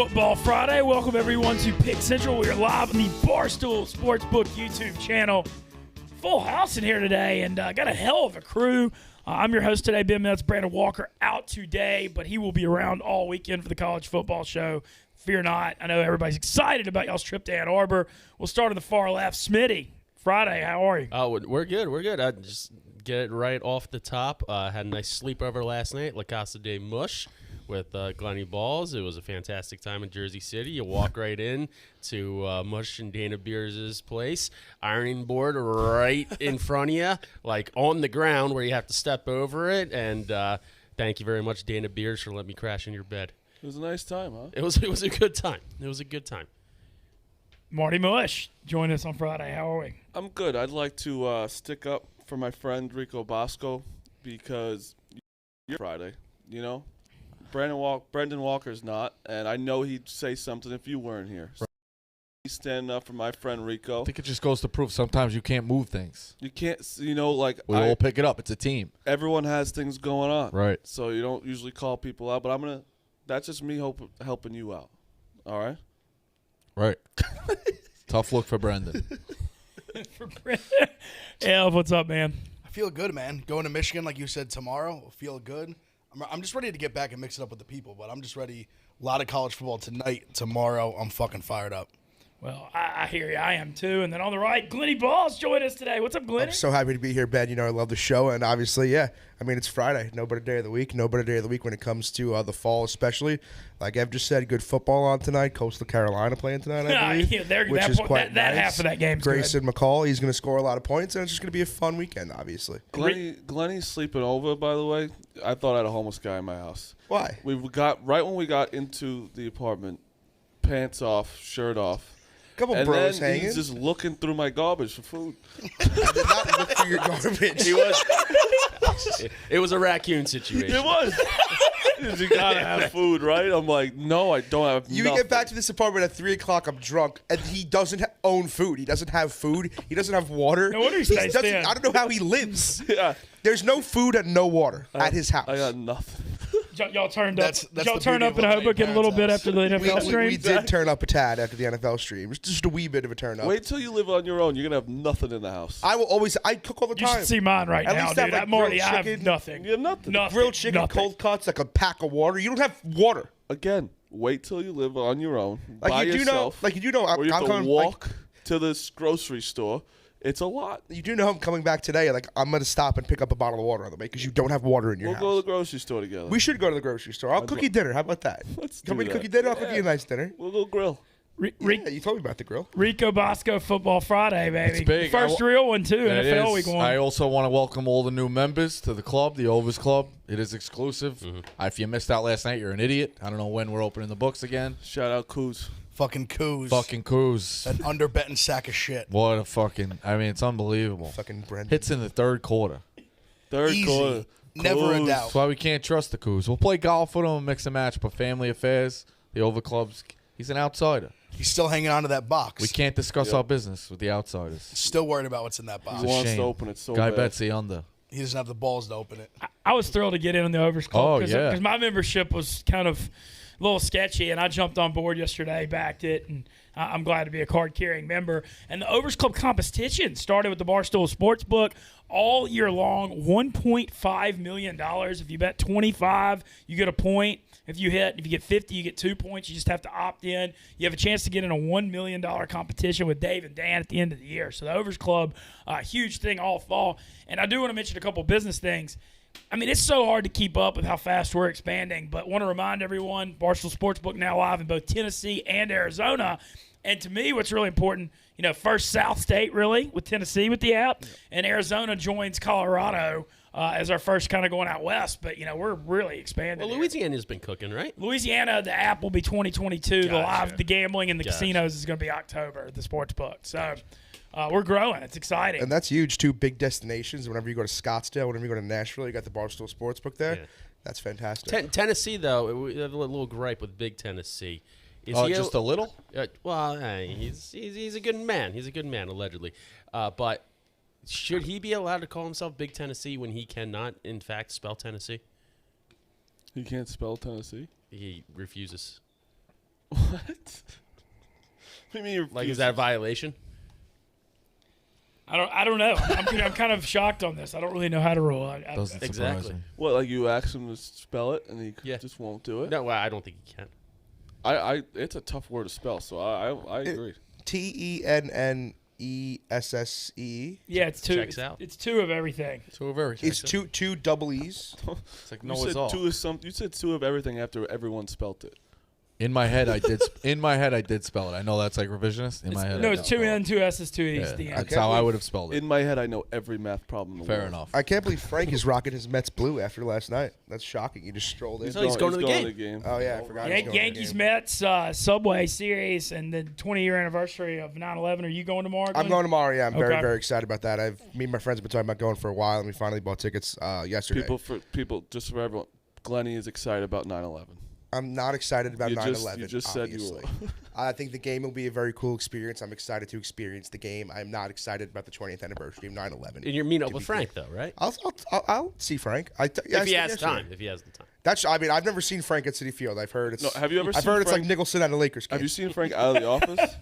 Football Friday. Welcome everyone to Pick Central. We are live on the Barstool Sportsbook YouTube channel. Full house in here today, and got a hell of a crew. I'm your host today, Ben Metz. Brandon Walker out today, but he will be around all weekend for the college football show. Fear not. I know everybody's excited about y'all's trip to Ann Arbor. We'll start on the far left. Smitty, Friday, how are you? We're good. We're good. I just get it right off the top. Had a nice sleepover last night, La Casa de Mush, with Glenny Balls. It was a fantastic time in Jersey City. You walk right in to Mush and Dana Beers' place. Ironing board right in front of you, like on the ground where you have to step over it. And thank you very much, Dana Beers, for letting me crash in your bed. It was a nice time, huh? It was a good time. It was a good time. Marty Mush, join us on Friday. How are we? I'm good. I'd like to stick up for my friend Rico Bosco because you're Friday, you know? Brendan Walker's not, and I know he'd say something if you weren't here. So he's standing up for my friend Rico. I think it just goes to prove sometimes you can't move things. You can't, you know, like We all pick it up. It's a team. everyone has things going on. Right. So you don't usually call people out, but that's just me helping you out. All right? Right. Tough look for Brendan. For Brandon. Elf, what's up, man? I feel good, man. Going to Michigan, like you said, tomorrow. I feel good. I'm just ready to get back and mix it up with the people, but I'm just ready. A lot of college football tonight, tomorrow. I'm fucking fired up. Well, I hear you. I am too. And then on the right, Glenny Balls joined us today. What's up, Glenny? I'm so happy to be here, Ben. You know, I love the show. And obviously, yeah, I mean, it's Friday. No better day of the week. No better day of the week when it comes to the fall, especially. Like Ev just said, good football on tonight. Coastal Carolina playing tonight, I believe. Yeah, which is quite that nice. half of that game's Grayson McCall, he's going to score a lot of points, and it's just going to be a fun weekend, obviously. Glenny's sleeping over, by the way. I thought I had a homeless guy in my house. Why? Right when we got into the apartment, pants off, shirt off. Couple And bros then hanging. he's just looking through my garbage for food. I did not look for your garbage. He was. It was a raccoon situation. It was. You gotta have food, right? I'm like, no, I don't have You nothing. get back to this apartment at 3 o'clock. I'm drunk, and he doesn't own food. He doesn't have food. He doesn't have water. No wonder he stays thin. I don't know how he lives. Yeah. There's no food and no water at his house. I got nothing. Y'all turned up. That's Y'all the turned beauty up of in living in Hoboken a your little bit parents' after the NFL stream. we did turn up a tad after the NFL stream. Just a wee bit of a turn up. Wait till you live on your own. You're gonna have nothing in the house. I cook all the You time. should see mine right At now, least dude. have, like, I'm Marty. grilled I have chicken. nothing. You have nothing. Grilled chicken, nothing. cold cuts, like a pack of water. You don't have water. Again, wait till you live on your own Like by you do know. yourself. Like you do know. or you have I'm to coming. walk to this grocery store. It's a lot. You do know I'm coming back today. Like I'm gonna stop and pick up a bottle of water on the way because you don't have water in your We'll house. go to the grocery store together. We should go to the grocery store. I'll cook you dinner. How about that? Let's Come do in to that. cook you dinner. I'll cook you a nice dinner. We'll go grill. Yeah, you told me about the grill. Rico Bosco Football Friday, baby. It's big. First real one, too, It NFL is. week one. I also want to welcome all the new members to the club, the Overs Club. It is exclusive. If you missed out last night, you're an idiot. I don't know when we're opening the books again. Shout out Coos. Fucking coos. Fucking Coos. An underbetting sack of shit. What a fucking, I mean, it's unbelievable. Fucking Brendan. Hits in the third quarter. Third Easy. quarter. Never a Coos. doubt. That's why we can't trust the Coos. We'll play golf with him and mix and match, but family affairs, the Over Club's, he's an outsider. He's still hanging on to that box. We can't discuss our business with the outsiders. Still worried about what's in that box. He wants Shame. to open it so Guy bad. bets the under. He doesn't have the balls to open it. I was thrilled to get in on the Overs Club. Oh, Because yeah. my membership was kind of a little sketchy, and I jumped on board yesterday, backed it, and I'm glad to be a card-carrying member. And the Overs Club competition started with the Barstool Sportsbook all year long, $1.5 million. If you bet 25, you get a point. If you get 50, you get 2 points. You just have to opt in. You have a chance to get in a $1 million competition with Dave and Dan at the end of the year. So the Overs Club, huge thing all fall. And I do want to mention a couple business things. I mean, it's so hard to keep up with how fast we're expanding, but want to remind everyone, Barstool Sportsbook now live in both Tennessee and Arizona. And to me, what's really important, first South State, really, with Tennessee with the app, and Arizona joins Colorado as our first kind of going out west. But, we're really expanding. Well, Louisiana's been cooking, right? Louisiana, the app will be 2022. Gotcha. The gambling and the casinos is going to be October at the Sportsbook. So we're growing. It's exciting. And that's huge, too. Big destinations. Whenever you go to Scottsdale, whenever you go to Nashville, you got the Barstool Sportsbook there. Yeah. That's fantastic. Tennessee, though, we have a little gripe with Big Tennessee. Is Oh, he just a little? He's a good man. He's a good man, allegedly. But should he be allowed to call himself Big Tennessee when he cannot, in fact, spell Tennessee? He can't spell Tennessee. He refuses. What? What do you mean he Like, is that a violation? I don't know. I'm kind of shocked on this. I don't really know how to rule. Doesn't surprise Exactly. me. What, like you ask him to spell it and he Yeah. just won't do it? No, well, I don't think he can. It's a tough word to spell, so I agree. TENNESSE. Yeah, it's two. Checks out. It's two of everything. So we're very. It's two double E's. It's like You Noah's said Ark. two of something. You said two of everything after everyone spelt it. In my head, I did. In my head, I did spell it. I know that's like revisionist. In my head, No, I it's did two spell N, it. two S's, two E's. Yeah, The end. that's how I would have spelled it. In my head, I know every math problem in the Fair world. enough. I can't believe Frank is rocking his Mets blue after last night. That's shocking. You just strolled in. He's going to the game. Oh yeah, I forgot. he's going to the Yankees game. Mets Subway Series and the 20-year anniversary of 9/11. Are you going tomorrow? I'm Glenn? going tomorrow. Yeah, I'm very Okay. very excited about that. Me and my friends have been talking about going for a while, and we finally bought tickets yesterday. People, just for everyone, Glennie is excited about 9/11. I'm not excited about You 9/11. just said you obviously. were. I think the game will be a very cool experience. I'm excited to experience the game. I'm not excited about the 20th anniversary of 9/11. And you're meeting up with Frank, though, right? I'll see Frank. If he has time. If he has the time. That's. I mean, I've never seen Frank at Citi Field. I've heard it's. No, have you ever I've seen heard it's Frank? like Nicholson at a Lakers game. Have you seen Frank out of the office?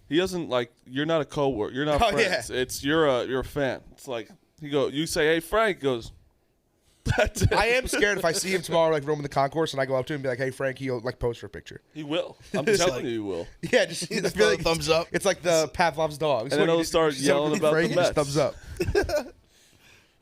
He doesn't like. You're not a coworker. You're not Oh, friends. yeah. It's you're a fan. It's like you say, "Hey, Frank," he goes. That's it. I am scared if I see him tomorrow, like roaming the concourse, and I go up to him and be like, "Hey, Frank," he'll like pose for a picture. He will. I'm telling you, he will. Yeah, just I feel like thumbs up. It's like the Pavlov's dogs. And then he'll start yelling about Frank, the he just Mets. thumbs up.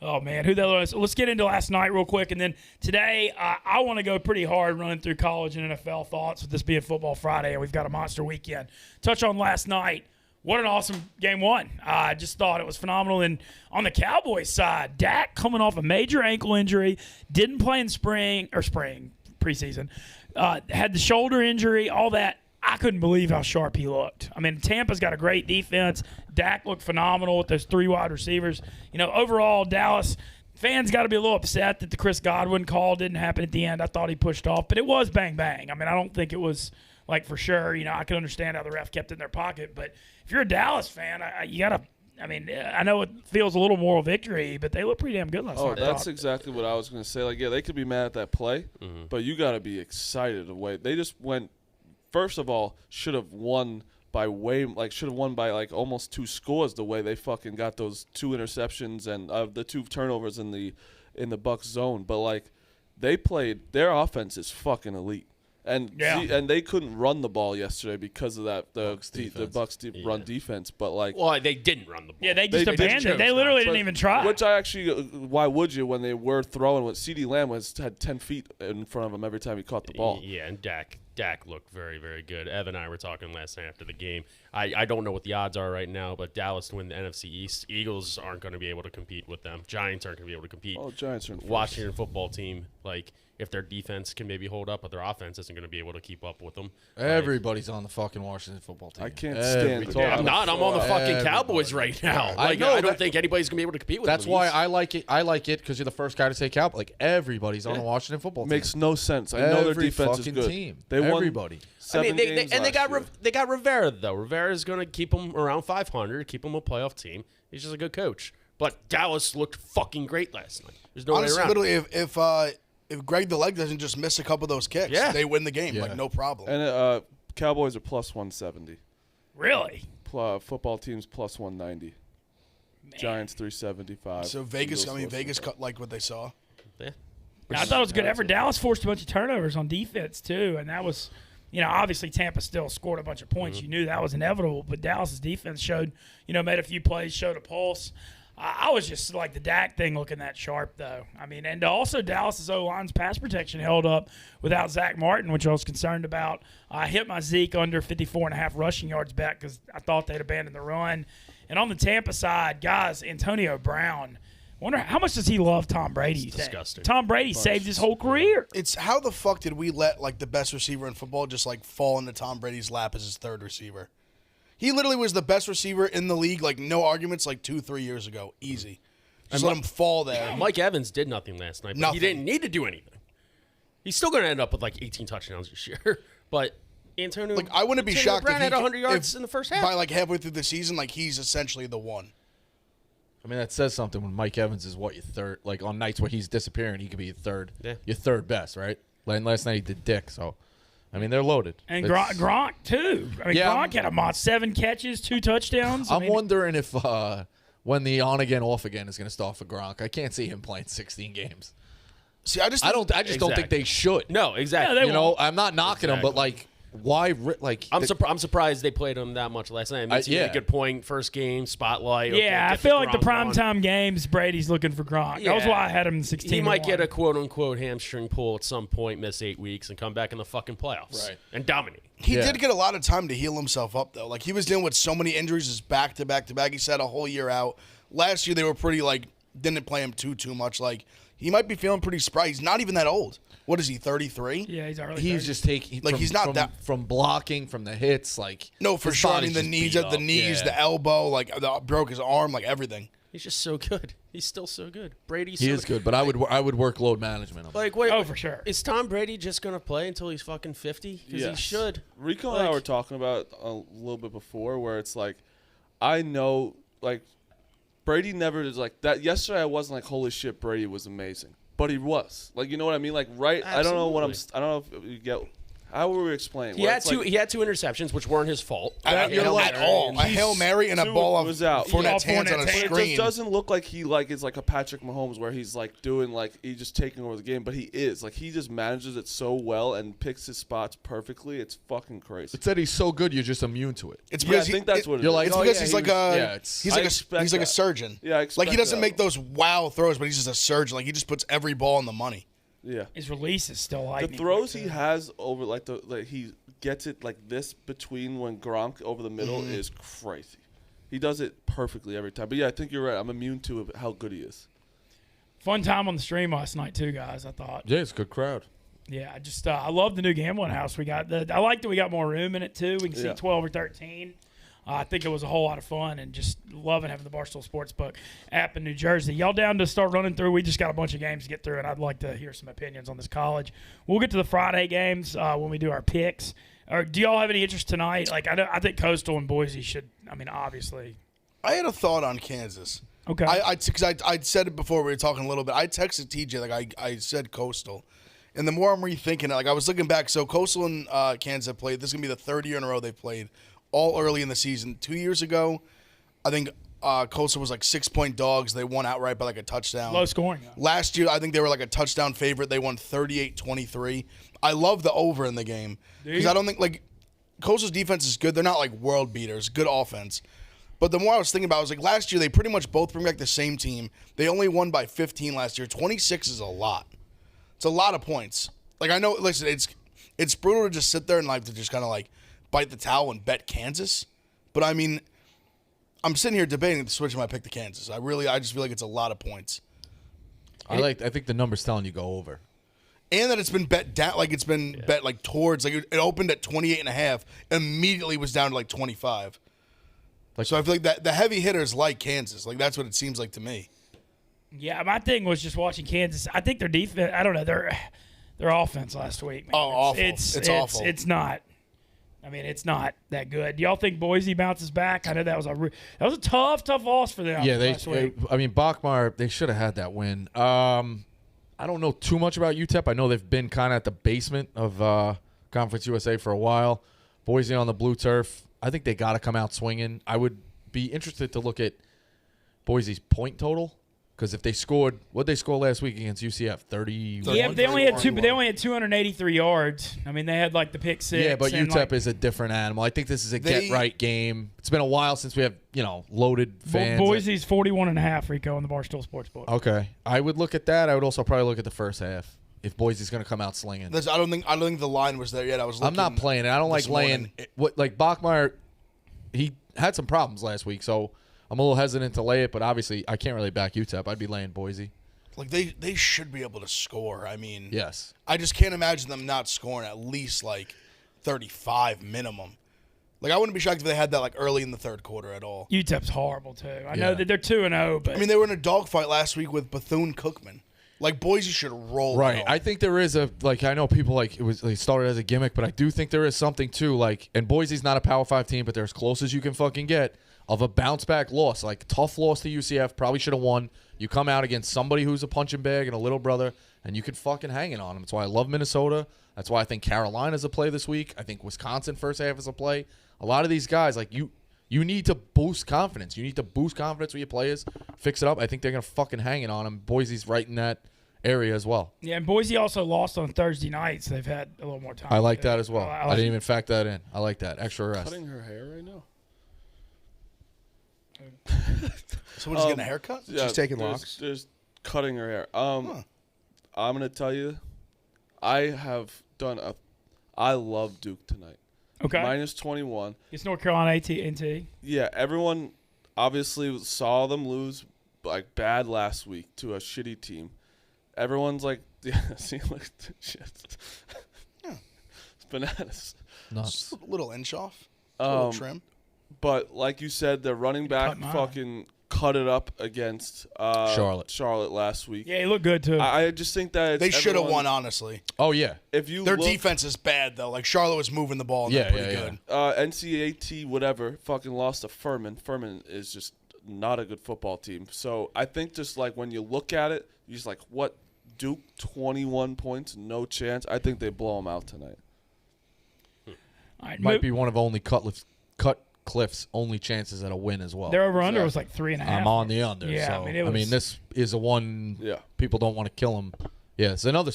Oh man, who that was? Let's get into last night real quick, and then today I want to go pretty hard running through college and NFL thoughts with this being Football Friday, and we've got a monster weekend. Touch on last night. What an awesome game one. I just thought it was phenomenal. And on the Cowboys side, Dak coming off a major ankle injury, didn't play in preseason, had the shoulder injury, all that. I couldn't believe how sharp he looked. I mean, Tampa's got a great defense. Dak looked phenomenal with those three wide receivers. Overall, Dallas fans got to be a little upset that the Chris Godwin call didn't happen at the end. I thought he pushed off, but it was bang, bang. I mean, I don't think it was like for sure. I can understand how the ref kept it in their pocket, but if you're a Dallas fan, you got to – I know it feels a little moral victory, but they look pretty damn good last night. That's exactly what I was going to say. Like, yeah, they could be mad at that play, but you got to be excited the way they just went. First of all, should have won by almost 2 scores the way they fucking got those 2 interceptions and the 2 turnovers in the Bucs zone. But like, they played their offense is fucking elite. And and they couldn't run the ball yesterday because of that the Bucs run defense. But like, well, they didn't run the ball. Yeah, they just abandoned it. They literally didn't even try. Which I actually, why would you when they were throwing? When CeeDee Lamb had 10 feet in front of him every time he caught the ball. Yeah, and Dak looked very, very good. Evan and I were talking last night after the game. I don't know what the odds are right now, but Dallas to win the NFC East. Eagles aren't going to be able to compete with them. Giants aren't going to be able to compete. Oh, Giants are in first. Washington football team, like, if their defense can maybe hold up, but their offense isn't going to be able to keep up with them. Everybody's on the fucking Washington football team. I can't stand Every it. team. I'm not. I'm on the fucking Everybody. Cowboys right now. I Like, know I don't that- think anybody's going to be able to compete with That's them. why I like it. I like it because you're the first guy to say Cowboys. Like everybody's on the Washington football team. Makes no sense. I know their Every defense is fucking good. team. They won Everybody. 7 games they got last year. they got Rivera though. Rivera is going to keep them around 500, keep them a playoff team. He's just a good coach. But Dallas looked fucking great last night. There's no Honestly, way around. literally, if Greg the Leg doesn't just miss a couple of those kicks, they win the game. Yeah. Like, no problem. And Cowboys are plus 170. Really? Football teams plus 190. Giants 375. So Vegas, Eagles Vegas 475. cut like what they saw. Yeah. I thought it was a good effort. Dallas forced a bunch of turnovers on defense, too, and that was, obviously Tampa still scored a bunch of points. You knew that was inevitable, but Dallas's defense showed, made a few plays, showed a pulse. I was just like the Dak thing looking that sharp, though. I mean, and also Dallas's O-line's pass protection held up without Zach Martin, which I was concerned about. I hit my Zeke under 54.5 rushing yards bet because I thought they'd abandon the run. And on the Tampa side, guys, Antonio Brown. Wonder how much does he love Tom Brady? You think? Disgusting. Tom Brady saved his whole career. It's how the fuck did we let like the best receiver in football just like fall into Tom Brady's lap as his third receiver? He literally was the best receiver in the league, like no arguments, like 2-3 years ago, easy. Just let him fall there. Mike Evans did nothing last night, but Nothing. he didn't need to do anything. He's still going to end up with like 18 touchdowns this year. But Antonio, Like I wouldn't be Antonio shocked Brown if had he 100 yards if in the first half. by like halfway through the season, like he's essentially the one. I mean, that says something when Mike Evans is your third. Like on nights where he's disappearing, he could be your third. Yeah. Your third best, right? Last night he did dick. So, I mean, they're loaded. And It's- Gronk, too. I mean, Yeah, Gronk had a 7 catches, 2 touchdowns. I'm wondering if when the on again, off again is going to start for Gronk. I can't see him playing 16 games. See, I just I just don't think they should. No, exactly. Yeah, they You know, I'm not knocking him, but like, why? Like, I'm surprised they played him that much last night. I mean, you made a good point. First game, spotlight. Okay, Yeah, I get feel like the Gronk on. primetime games, Brady's looking for Gronk. That was Yeah. why I had him in 16. He might get a quote-unquote hamstring pull at some point, miss 8 weeks, and come back in the fucking playoffs. Right. And dominate. He Yeah. did get a lot of time to heal himself up, though. Like, he was dealing with so many injuries, just back to back to back. He said a whole year out. Last year, they were pretty, like, didn't play him too much. Like, he might be feeling pretty spry. He's not even that old. What is he, 33? Yeah, he's early. he's 30s. just taking Like, he's not from, that- from blocking from the hits. Like, No, for his sure. I body's mean, the just knees, beat up. the elbow, like, broke his arm, like, everything. He's just so good. He's still so good. Brady's He so is good, but I would work load management. On him. Like, wait. Oh, for sure. Is Tom Brady just going to play until he's fucking 50? Because he should. Rico and I Like- were talking about a little bit before where it's like, I know, like, Brady never is like that. Yesterday, I wasn't like, holy shit, Brady was amazing. But he was. Like, you know what I mean? Like, right? I don't know what I'm. I don't know if you get. How were we explaining? He had two interceptions, which weren't his fault. You're like, a Hail Mary and a Two ball of was out. Fournette's Yeah, hands on a Fournette's But it just screen. doesn't look like he like is like a Patrick Mahomes where he's like doing like he's just taking over the game, but he is like he just manages it so well and picks his spots perfectly. It's fucking crazy. It said he's so good, you're just immune to it. It's Yeah, I because think that's what it You're is. like, It's oh, because yeah, he's he like was- a yeah, it's- he's I like expect a that. surgeon. Yeah, I like he expect doesn't that. make those wow throws, but he's just a surgeon. Like he just puts every ball in the money. Yeah. His release is still The lightning. throws quick, he too. has over like he gets it like this between when Gronk over the middle Mm-hmm. is crazy. He does it perfectly every time. But yeah, I think you're right. I'm immune to how good he is. Fun time on the stream last night, too, guys, I thought. Yeah, it's a good crowd. Yeah, I just I love the new gambling house we got. I like that we got more room in it, too. We can see Yeah. 12 or 13. I think it was a whole lot of fun and just loving having the Barstool Sportsbook app in New Jersey. Y'all down to start running through? We just got a bunch of games to get through, and I'd like to hear some opinions on this college. We'll get to the Friday games when we do our picks. Or do y'all have any interest tonight? Like I think Coastal and Boise should. I mean, obviously. I had a thought on Kansas. Okay. Because I said it before we were talking a little bit. I texted TJ like I said Coastal, and the more I'm rethinking it, like I was looking back. So Coastal and Kansas have played. This is gonna be the third year in a row they've played. All early in the season. 2 years ago, I think Coastal was like 6-point dogs. They won outright by like a touchdown. Low scoring. Though. Last year, I think they were like a touchdown favorite. They won 38-23. I love the over in the game because I don't think like Coastal's defense is good. They're not like world beaters. Good offense. But the more I was thinking about it, I was like last year they pretty much both bring back the same team. They only won by 15 last year. 26 is a lot. It's a lot of points. Like I know, listen, it's brutal to just sit there and like to just kind of like bite the towel and bet Kansas. But I mean, I'm sitting here debating to switch my pick to Kansas. I just feel like it's a lot of points. I think the number's telling you go over. And that it's been bet down, like it's been bet like towards, like it opened at 28.5, immediately was down to like 25. So I feel like that the heavy hitters like Kansas. Like that's what it seems like to me. Yeah, my thing was just watching Kansas. I think their defense. I don't know their offense last week. Man. Oh, awful. It's awful. It's not. I mean, it's not that good. Do y'all think Boise bounces back? I know that was a tough loss for them. Yeah, last week. I mean, Bachmar, they should have had that win. I don't know too much about UTEP. I know they've been kind of at the basement of Conference USA for a while. Boise on the blue turf. I think they got to come out swinging. I would be interested to look at Boise's point total because if they scored, what they score last week against UCF, 30. Yeah, but they only had 283 yards. I mean, they had like the pick six. Yeah, but and, UTEP like, is a different animal. I think this is a get-right game. It's been a while since we have, loaded fans. Boise's 41.5, Rico, on the Barstool Sportsbook. Okay. I would look at that. I would also probably look at the first half if Boise's going to come out slinging. I don't think the line was there yet. I was looking. I'm not playing it. I don't like laying. Bachmar, he had some problems last week, so I'm a little hesitant to lay it, but obviously I can't really back UTEP. I'd be laying Boise. Like they should be able to score. I mean, Yes. I just can't imagine them not scoring at least like 35 minimum. Like I wouldn't be shocked if they had that like early in the third quarter at all. UTEP's horrible too. I know that they're 2-0, but I mean, they were in a dogfight last week with Bethune-Cookman. Like Boise should roll. Right. them. I think there is I know people it started as a gimmick, but I do think there is something too, and Boise's not a Power 5 team, but they're as close as you can fucking get of a bounce back loss. Like tough loss to UCF, probably should have won. You come out against somebody who's a punching bag and a little brother, and you can fucking hang it on them. That's why I love Minnesota. That's why I think Carolina's a play this week. I think Wisconsin first half is a play. A lot of these guys, like you need to boost confidence. You need to boost confidence with your players, fix it up. I think they're going to fucking hang it on them. Boise's right in that area as well. Yeah, and Boise also lost on Thursday night, so they've had a little more time. I like that as well. I I didn't even factor that in. I like that. Extra rest. Cutting her hair right now. Someone's getting a haircut? Yeah, She's taking there's- locks. There's cutting her hair. I'm gonna tell you, I have done I love Duke tonight. Okay. Minus 21. It's North Carolina AT&T. Yeah, everyone obviously saw them lose like bad last week to a shitty team. Everyone's like, yeah, see, look at this shit. Yeah. It's bananas. Nuts. Just a little inch off. A little trim. But like you said, their running back cut mine. fucking cut it up against Charlotte last week. Yeah, he looked good too. I just think that it's They should have everyone- won, honestly. Oh, yeah. If you Their look, defense is bad, though. Like, Charlotte was moving the ball, and Yeah, they're pretty yeah, good. NCAT whatever fucking lost to Furman. Furman is just not a good football team. So I think just like when you look at it, you're just like, what? Duke 21 points, no chance. I think they blow them out tonight. All right, Might be one of only Cutcliffe's only chances at a win as well. Their over-under was like 3.5. I'm on the under. Yeah, so, I mean, it was- this is a one. Yeah. People don't want to kill him. Yeah, it's another.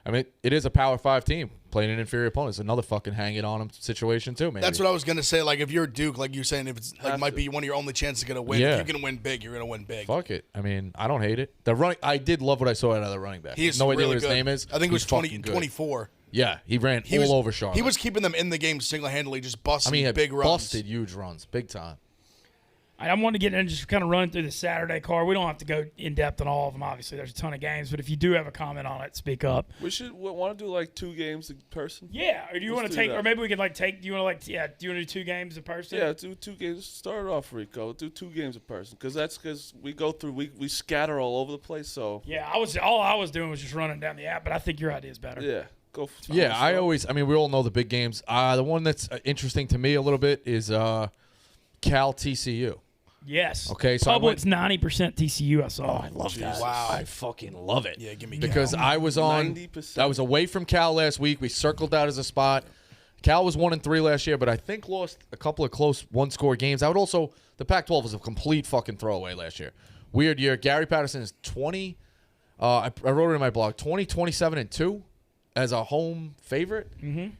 I mean, it is a Power 5 team playing an inferior opponent. It's another fucking hang it on them situation too. Maybe That's what I was going to say. Like, if you're Duke, like you're saying, if it's like Have might to. be one of your only chances to get a win. Yeah. If you can win big, you're going to win big. Fuck it. I mean, I don't hate it. The running. I did love what I saw out of the running back. He's no idea really what his good. name is. I think it was He's 20, fucking good. 24. Yeah, he ran He all was, over Charlotte. He was keeping them in the game single-handedly, just busting I mean, he had big runs. busted huge runs, big time. I want to get in and just kind of run through the Saturday card. We don't have to go in depth on all of them. Obviously, there's a ton of games, but if you do have a comment on it, speak up. We want to do like 2 games a person. Yeah, or do you Let's want to do take, that. or maybe we could like take. Do you want to do you want to do 2 games a person? Yeah, do 2 games. Start it off, Rico. Do 2 games a person, because we go through. We scatter all over the place. So Yeah, all I was doing was just running down the app, but I think your idea is better. yeah, go. Yeah, I mean, we all know the big games. The one that's interesting to me a little bit is Cal TCU. Yes. Okay, so I Public's 90% TCU. I saw. I love that. Wow. I fucking love it. Yeah, give me Because Cal. I was on. 90%. I was away from Cal last week. We circled that as a spot. Cal was 1-3 last year, but I think lost a couple of close one-score games. I would also the Pac-12 was a complete fucking throwaway last year. Weird year. Gary Patterson is 20. I wrote it in my blog. 27-2 as a home favorite,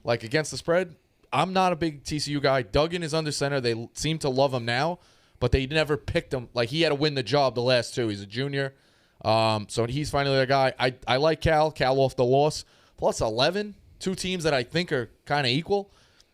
like against the spread. I'm not a big TCU guy. Duggan is under center. They seem to love him now, but they never picked him. Like he had to win the job the last 2. He's a junior, so he's finally the guy. I like Cal. Cal off the loss plus 11. 2 teams that I think are kind of equal.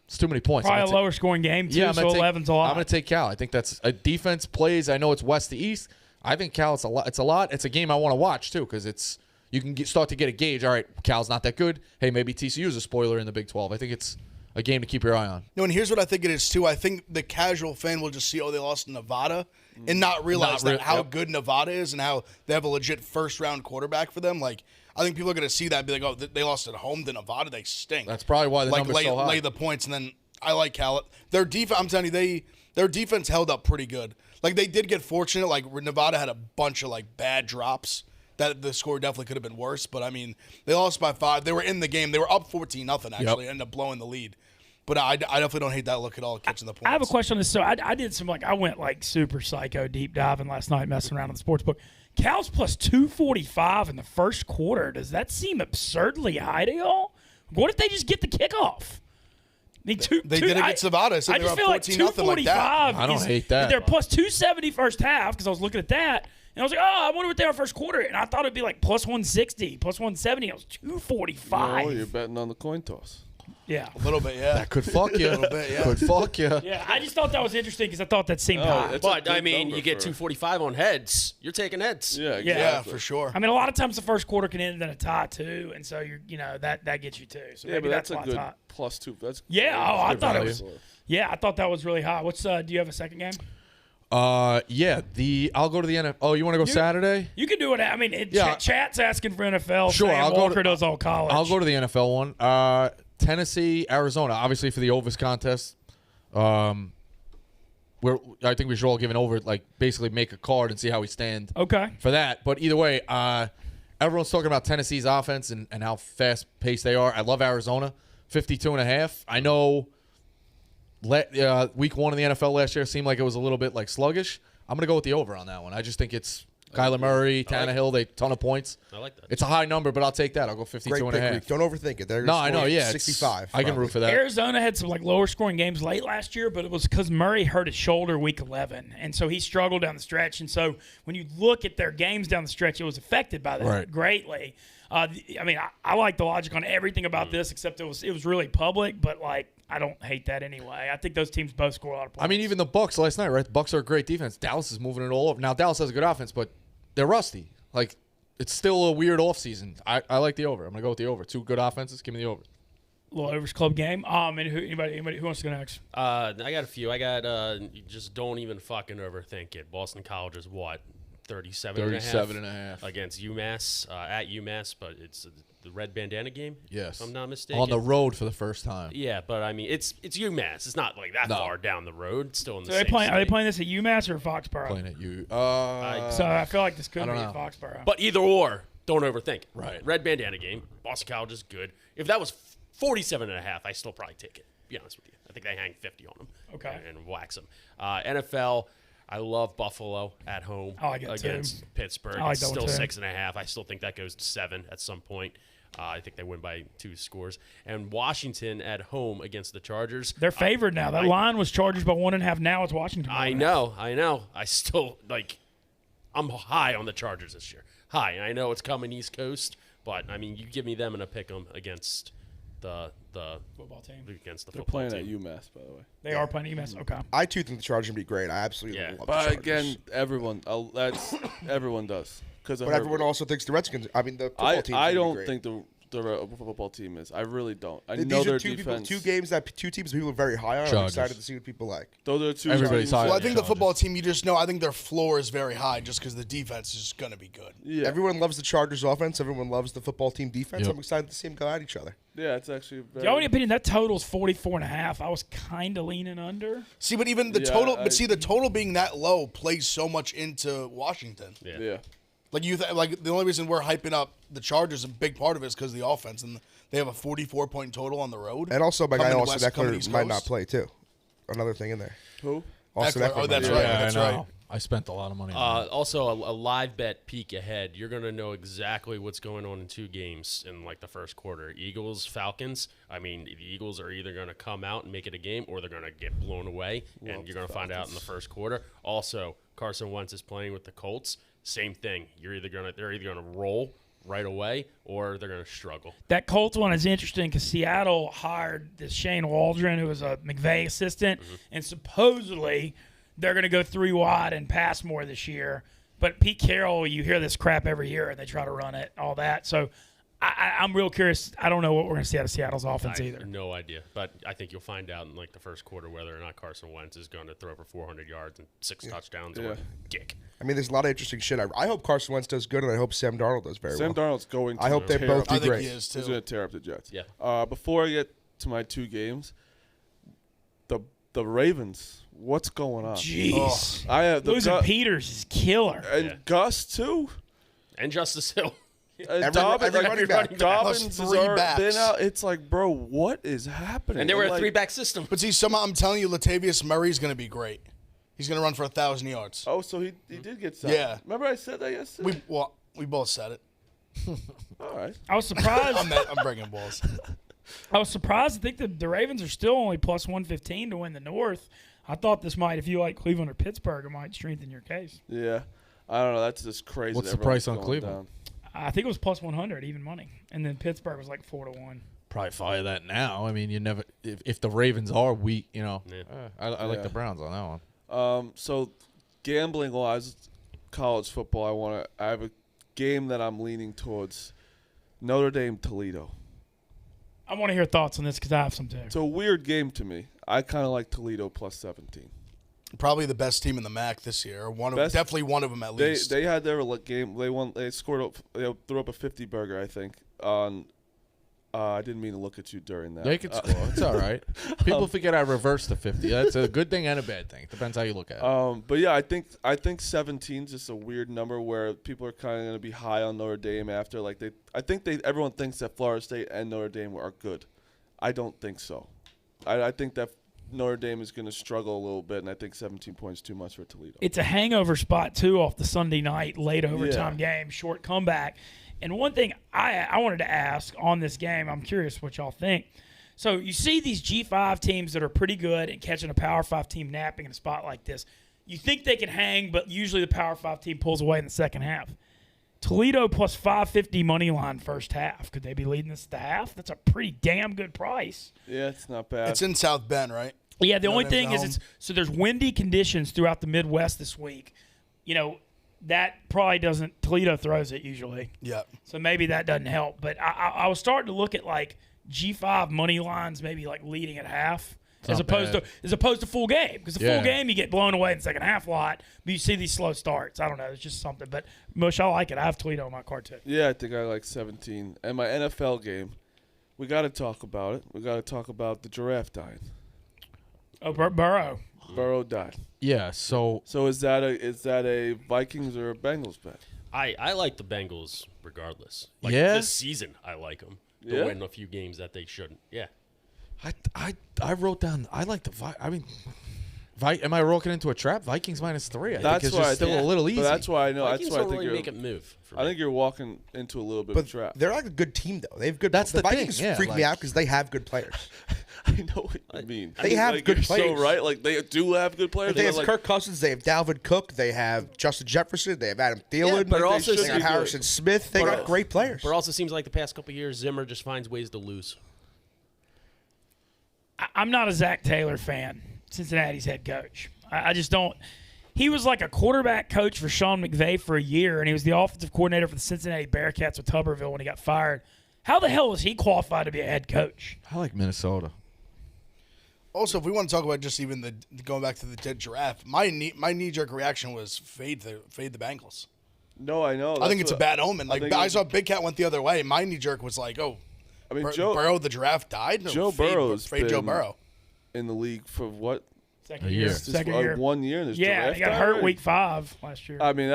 It's too many points. Probably a lower scoring game too. Yeah, So 11's a lot. I'm going to take Cal. I think that's a defense plays. I know it's west to east. I think Cal. It's a lot. It's a lot. It's a game I want to watch too because it's you can start to get a gauge. All right, Cal's not that good. Hey, maybe TCU's a spoiler in the Big 12. I think it's a game to keep your eye on. No, and here's what I think it is too. I think the casual fan will just see, oh, they lost to Nevada, and not realize how good Nevada is and how they have a legit first-round quarterback for them. Like, I think people are going to see that and be like, oh, they lost at home to Nevada. They stink. That's probably why the like number's so high. lay the points, and then I like Cal. Their defense, I'm telling you, their defense held up pretty good. Like they did get fortunate. Like Nevada had a bunch of like bad drops that the score definitely could have been worse. But I mean, they lost by 5. They were in the game. They were up 14-0 actually. Ended up blowing the lead. But I definitely don't hate that look at all, catching the points. I have a question on this. So I did some I went like super psycho deep diving last night, messing around on the sports book. Cal's plus 245 in the first quarter. Does that seem absurdly high to y'all? What if they just get the kickoff? I mean, They did against Nevada. So I they just were feel up like 14-0 like that. 245. I don't hate that. They're plus 270 first half because I was looking at that. And I was like, oh, I wonder what they are first quarter. And I thought it'd be like plus 160, plus 170. I was 245. Oh, you're betting on the coin toss. Yeah. A little bit, yeah. That could fuck you. little bit, yeah. Could fuck you. Yeah, I just thought that was interesting because I thought that seemed high. it's a But, I good mean, number you get for- 245 on heads. You're taking heads. Yeah, Yeah. exactly. Yeah, for sure. I mean, a lot of times the first quarter can end in a tie too, and so that gets you too. So Yeah, maybe but that's a why it's good high. plus 2. That's Yeah, oh, I good thought it value. was. Yeah, I thought that was really high. What's do you have a second game? Yeah. I'll go to the NFL. Oh, you want to go Saturday? You can do it. I mean, Yeah. chat's asking for NFL. Sure, Sam I'll go Walker to- does all college. I'll go to the NFL one. Tennessee, Arizona, obviously for the Ovis contest. I think we should all give an over, like basically make a card and see how we stand Okay. for that. But either way, everyone's talking about Tennessee's offense and how fast-paced they are. I love Arizona, 52.5. I know week 1 in the NFL last year seemed like it was a little bit like sluggish. I'm going to go with the over on that one. I just think it's Kyler Murray, Tannehill, they ton of points. I like that. It's a high number, but I'll take that. I'll go 52.5. Don't overthink it. They're No, I know, scoring yeah. 65. I can root for that. Arizona had some like lower scoring games late last year, but it was because Murray hurt his shoulder week 11, and so he struggled down the stretch. And so when you look at their games down the stretch, it was affected by that greatly. I mean, I like the logic on everything about this, except it was really public, but like I don't hate that anyway. I think those teams both score a lot of points. I mean, even the Bucs last night, right? The Bucs are a great defense. Dallas is moving it all over. Now, Dallas has a good offense, but they're rusty. Like, it's still a weird offseason. I like the over. I'm going to go with the over. 2 good offenses. Give me the over. Little Overs Club game. And anybody who wants to go next? I got a few. I got just don't even fucking overthink it. Boston College is what? 37.5 against UMass at UMass, but it's the red bandana game. Yes, if I'm not mistaken. On the road for the first time. Yeah, but I mean it's UMass. It's not like that far down the road. It's still in the So same are they state. playing this at UMass or Foxborough? Playing at you. So I feel like this could be don't at know. Foxborough. But either or, don't overthink it. Right. Red bandana game. Boston College is good. If that was 47.5, I still probably take it. To be honest with you, I think they hang 50 on them. Okay. And wax them. NFL. I love Buffalo at home I like it against too. Pittsburgh. I like It's that one still too. 6.5. I still think that goes to 7 at some point. I think they win by 2 scores. And Washington at home against the Chargers. They're favored now. That line was Chargers by 1.5. Now it's Washington. I know. I still, I'm high on the Chargers this year. High. And I know it's coming East Coast, but, I mean, you give me them in a pick 'em against the football team. against the They're football playing team. at UMass, by the way. They are playing UMass. Okay. I too think the Chargers would be great. I absolutely Yeah. love the But Chargers. again, everyone does. But everyone also thinks the Redskins. I mean, the football team. I don't think the football team is. I really don't. I know These their are two defense. teams that people are very high on. I'm Chargers. excited to see what people like. Those are two. Everybody's teams. high. Well, I think the Chargers. football team, you just know, I think their floor is very high just because the defense is just going to be good. Yeah. Everyone loves the Chargers offense. Everyone loves the football team defense. Yep. I'm excited to see them go at each other. Yeah, it's actually. Do y'all have any opinion? That total's 44.5. I was kind of leaning under. See, but even the Yeah, total, the total being that low plays so much into Washington. Yeah. Like the only reason we're hyping up the Chargers, a big part of it is because of the offense, and they have a 44-point total on the road. And also, my guy Coming Austin west, coming Eckler East might Coast. not play too. Another thing in there. Who? Austin Eckler. Eckler. Oh, might that's not right. play. That's I know. right. I spent a lot of money on that. Also, a live bet peek ahead. You're going to know exactly what's going on in 2 games in like the first quarter. Eagles, Falcons. I mean, the Eagles are either going to come out and make it a game, or they're going to get blown away, and you're going to find out in the first quarter. Also, Carson Wentz is playing with the Colts. Same thing. They're either going to roll right away, or they're going to struggle. That Colts one is interesting because Seattle hired this Shane Waldron, who was a McVay assistant, and supposedly they're going to go 3 wide and pass more this year. But Pete Carroll, you hear this crap every year, and they try to run it, all that. So I'm real curious. I don't know what we're going to see out of Seattle's offense I either. have no idea, but I think you'll find out in like the first quarter whether or not Carson Wentz is going to throw for 400 yards and 6 touchdowns or kick. I mean, there's a lot of interesting shit. I hope Carson Wentz does good, and I hope Sam Darnold does very Sam well. Darnold's going to I hope they tear both up- do I think great. he is too. He's going to tear up the Jets. Yeah. Before I get to my 2 games, the Ravens. What's going on? Jeez. I have the Losing Peters is killer. and Gus too. And Justice Hill. And Every running back. Dobbins Plus has 3 already backs. been out. It's like, bro, what is happening? And they were a like, 3-back system. But see, somehow I'm telling you, Latavius Murray's going to be great. He's going to run for 1,000 yards. Oh, so he did get signed. Yeah. Remember I said that yesterday? We both said it. All right. I was surprised. I'm breaking balls. I was surprised. I think the Ravens are still only plus 115 to win the North. I thought this might, if you like Cleveland or Pittsburgh, it might strengthen your case. Yeah. I don't know. That's just crazy. What's that the price everyone's on going Cleveland? I think it was plus 100, even money. And then Pittsburgh was like 4-1. Probably fire that now. I mean, you never. If the Ravens are weak, Yeah. I like Yeah. the Browns on that one. So gambling wise, college football, I have a game that I'm leaning towards. Notre Dame Toledo. I want to hear thoughts on this because I have some too. It's a weird game to me. I kind of like Toledo plus 17. Probably the best team in the MAC this year. Or definitely one of them at least. They had their game. They won. They scored. They threw up a 50 burger, I think, on I didn't mean to look at you during that. They could score. It's all right. People forget I reversed the 50. That's a good thing and a bad thing. Depends how you look at it. But yeah, I think 17 is just a weird number where people are kind of going to be high on Notre Dame after everyone thinks that Florida State and Notre Dame are good. I don't think so. I think that Notre Dame is going to struggle a little bit, and I think 17 points too much for Toledo. It's a hangover spot too off the Sunday night late overtime game, short comeback. And one thing I wanted to ask on this game, I'm curious what y'all think. So you see these G5 teams that are pretty good at catching a Power 5 team napping in a spot like this. You think they can hang, but usually the Power 5 team pulls away in the second half. Toledo plus 550 money line first half. Could they be leading this at the half? That's a pretty damn good price. Yeah, it's not bad. It's in South Bend, right? Yeah, the only Notre thing Dame's is, home. so there's windy conditions throughout the Midwest this week. You know, that probably doesn't – Toledo throws it usually. Yeah. So maybe that doesn't help. But I was starting to look at, like, G5 money lines maybe, like, leading at half as opposed to full game. Because the full game you get blown away in the second half a lot, but you see these slow starts. I don't know. It's just something. But, Mush, I like it. I have Toledo on my card, too. Yeah, I think I like 17. And my NFL game, we got to talk about it. We got to talk about the giraffe dying. Oh, Burrow. Burrow died. Yeah, so is that a Vikings or a Bengals bet? I like the Bengals regardless. Like this season, I like them to win a few games that they shouldn't. Yeah. I wrote down I like the am I walking into a trap? Vikings -3. I think it's just still a little easy. But that's why I know. Vikings That's why I don't think really you're. make it move. I think you're walking into a little bit of a trap. They're like a good team, though. They have good. That's the thing, Vikings yeah, freak me out because they have good players. I know what you mean. They have good you're players. So right, like they do have good players. They have like, Kirk Cousins. They have Dalvin Cook. They have Justin Jefferson. They have Adam Thielen. but also they should got be Harrison good. Smith. They got great players. But it also seems like the past couple of years, Zimmer just finds ways to lose. I'm not a Zach Taylor fan, Cincinnati's head coach. I just don't. He was like a quarterback coach for Sean McVay for a year, and he was the offensive coordinator for the Cincinnati Bearcats with Tuberville when he got fired. How the hell was he qualified to be a head coach? I like Minnesota. Also, if we want to talk about just even the going back to the dead giraffe, my knee-jerk reaction was fade the Bengals. No, I know. I think it's a bad omen. Like think I saw Big Cat went the other way. My knee-jerk was like, oh, I mean, Burrow the giraffe died. No, Joe Burrow's fade Joe been Burrow. in the league for what? Second A year. year. Just, Second year. 1 year. And there's Yeah, giraffe he got died hurt already? week 5 last year. I mean,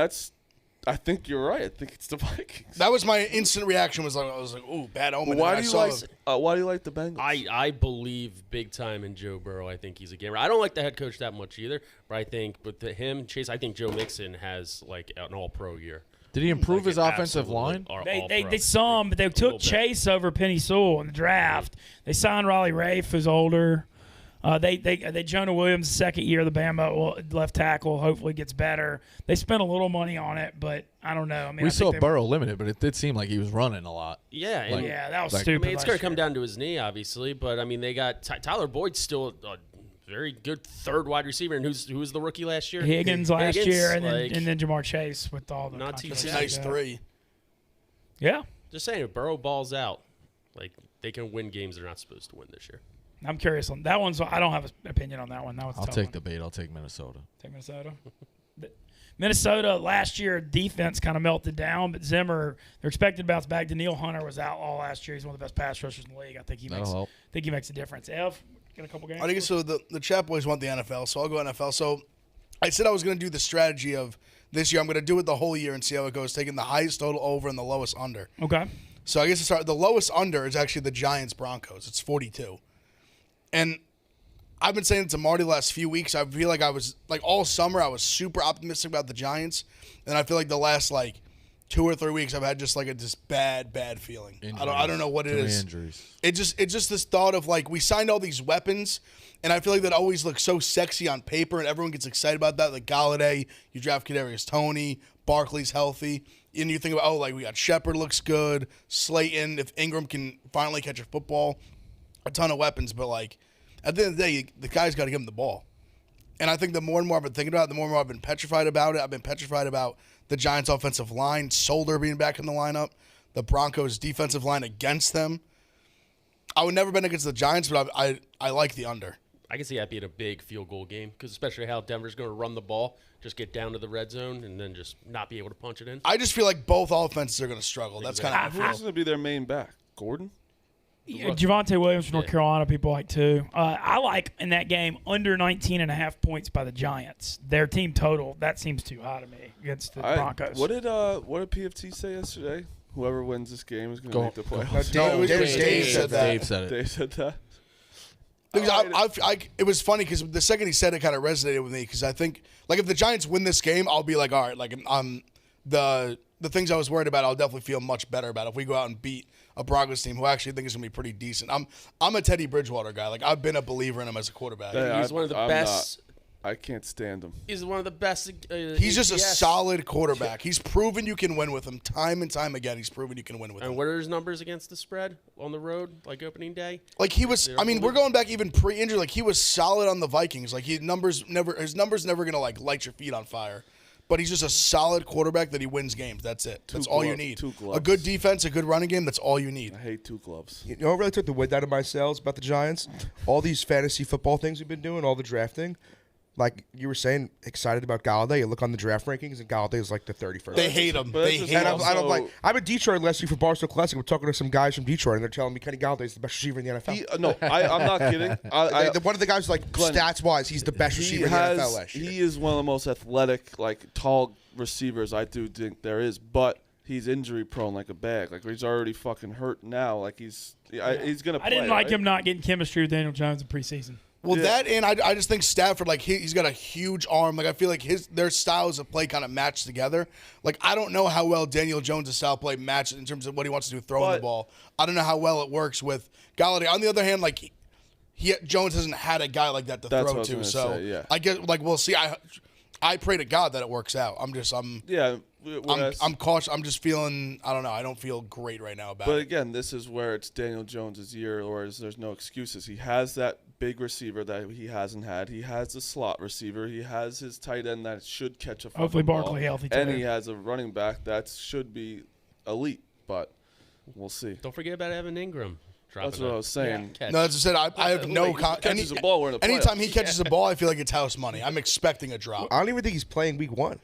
I think you're right. I think it's the Vikings. That was my instant reaction. I was like, ooh, bad omen. Why And do I you saw like? Why do you like the Bengals? I believe big time in Joe Burrow. I think he's a gamer. I don't like the head coach that much either, but I think him, Chase, I think Joe Mixon has like an all-pro year. Did he improve Like his an offensive absolute line? They some, but they took Chase over Penny Sewell in the draft. They signed Raleigh Rafe, who's older. They Jonah Williams, second year of the Bama left tackle, hopefully gets better. They spent a little money on it, but I don't know. I mean, We I saw think Burrow limited, but it did seem like he was running a lot. Yeah, and Yeah, that was Like- stupid. I mean, it's going last to come year. down to his knee, obviously, but I mean, they got Tyler Boyd's still a very good third wide receiver, and who was the rookie last year? Higgins last Higgins, year, and like, then Jamar Chase with all the Not too controversy. bad. nice 3. Yeah, Just saying, if Burrow balls out, like they can win games they're not supposed to win this year. I'm curious on that one. So I don't have an opinion on that one. That one's a I'll tough take one. the bait. I'll take Minnesota. Take Minnesota. Minnesota last year defense kind of melted down, but Zimmer they're expected to bounce back. Daniil Hunter was out all last year. He's one of the best pass rushers in the league. I think he That'll makes a difference. Ev, got a couple games. I think so. The Chat Boys want the NFL, so I'll go NFL. So I said I was going to do the strategy of this year. I'm going to do it the whole year and see how it goes, taking the highest total over and the lowest under. Okay. So I guess the lowest under is actually the Giants Broncos. It's 42. And I've been saying it to Marty the last few weeks. I feel like I was like all summer I was super optimistic about the Giants, and I feel like the last like 2 or 3 weeks I've had just like this bad feeling. I don't know what it Too many is. Injuries. It's just this thought of like we signed all these weapons, and I feel like that always looks so sexy on paper, and everyone gets excited about that. Like Galladay, you draft Kadarius Toney, Barkley's healthy, and you think about like we got Shepard looks good, Slayton. If Ingram can finally catch a football, a ton of weapons, but like at the end of the day, the guy's got to give him the ball. And I think the more and more I've been thinking about it, the more and more I've been petrified about it. I've been petrified about the Giants' offensive line, Solder being back in the lineup, the Broncos' defensive line against them. I would never bet against the Giants, but I like the under. I can see that being a big field goal game because especially how Denver's going to run the ball, just get down to the red zone and then just not be able to punch it in. I just feel like both offenses are going to struggle. That's kind of how I Who's feel. going to be their main back? Gordon? Yeah, Javonte Williams from North Carolina, people like too. I like in that game under 19.5 points by the Giants. Their team total, that seems too high to me against the Broncos. What did PFT say yesterday? Whoever wins this game is going to make the playoffs. Dave said that. Dave said it. Dave said that. Because it was funny because the second he said it kind of resonated with me because I think like if the Giants win this game, I'll be like, all right, like the things I was worried about, I'll definitely feel much better about if we go out and beat a Broncos team who I actually think is going to be pretty decent. I'm a Teddy Bridgewater guy. Like I've been a believer in him as a quarterback. Yeah, He's one of the best. I can't stand him. He's one of the best. He's just a solid quarterback. He's proven you can win with him time and time again. He's proven you can win with him. And what are his numbers against the spread on the road, like opening day? Like he was, I mean, we're going back even pre-injury. Like he was solid on the Vikings. Like his numbers never gonna like light your feet on fire. But he's just a solid quarterback that he wins games. That's it. That's all you need. A good defense, a good running game. That's all you need. I hate two gloves. You know what really took the wind out of my sails about the Giants? All these fantasy football things we've been doing, all the drafting. Like you were saying, excited about Galladay. You look on the draft rankings, and Galladay is like the 31st. They hate him. But They hate And him. I'm in Detroit last week for Barstool Classic. We're talking to some guys from Detroit, and they're telling me Kenny Galladay is the best receiver in the NFL. No, I'm not kidding. One of the guys, like, Glenn, stats-wise, he's the best receiver in the NFL last year. He is one of the most athletic, like, tall receivers I do think there is, but he's injury prone like a bag. Like, he's already fucking hurt now. Like, he's going to play. I didn't like him not getting chemistry with Daniel Jones in preseason. Well, that and I just think Stafford, like he's got a huge arm. Like I feel like their styles of play kind of match together. Like I don't know how well Daniel Jones' style of play matches in terms of what he wants to do throwing the ball. I don't know how well it works with Galladay. On the other hand, like Jones hasn't had a guy like that to throw to. So say, yeah. I get like we'll see. I pray to God that it works out. I'm cautious. I'm just feeling. I don't know. I don't feel great right now about it. But again, this is where it's Daniel Jones' year, or there's no excuses. He has that big receiver that he hasn't had. He has the slot receiver. He has his tight end that should catch a fucking Hopefully ball. Barkley healthy too. And he has a running back that should be elite, but we'll see. Don't forget about Evan Ingram. That's what I was saying. No, as I said, I have no. Catches a ball, we're in the anytime playoffs. he catches a ball, I feel like it's house money. I'm expecting a drop. I don't even think he's playing week 1.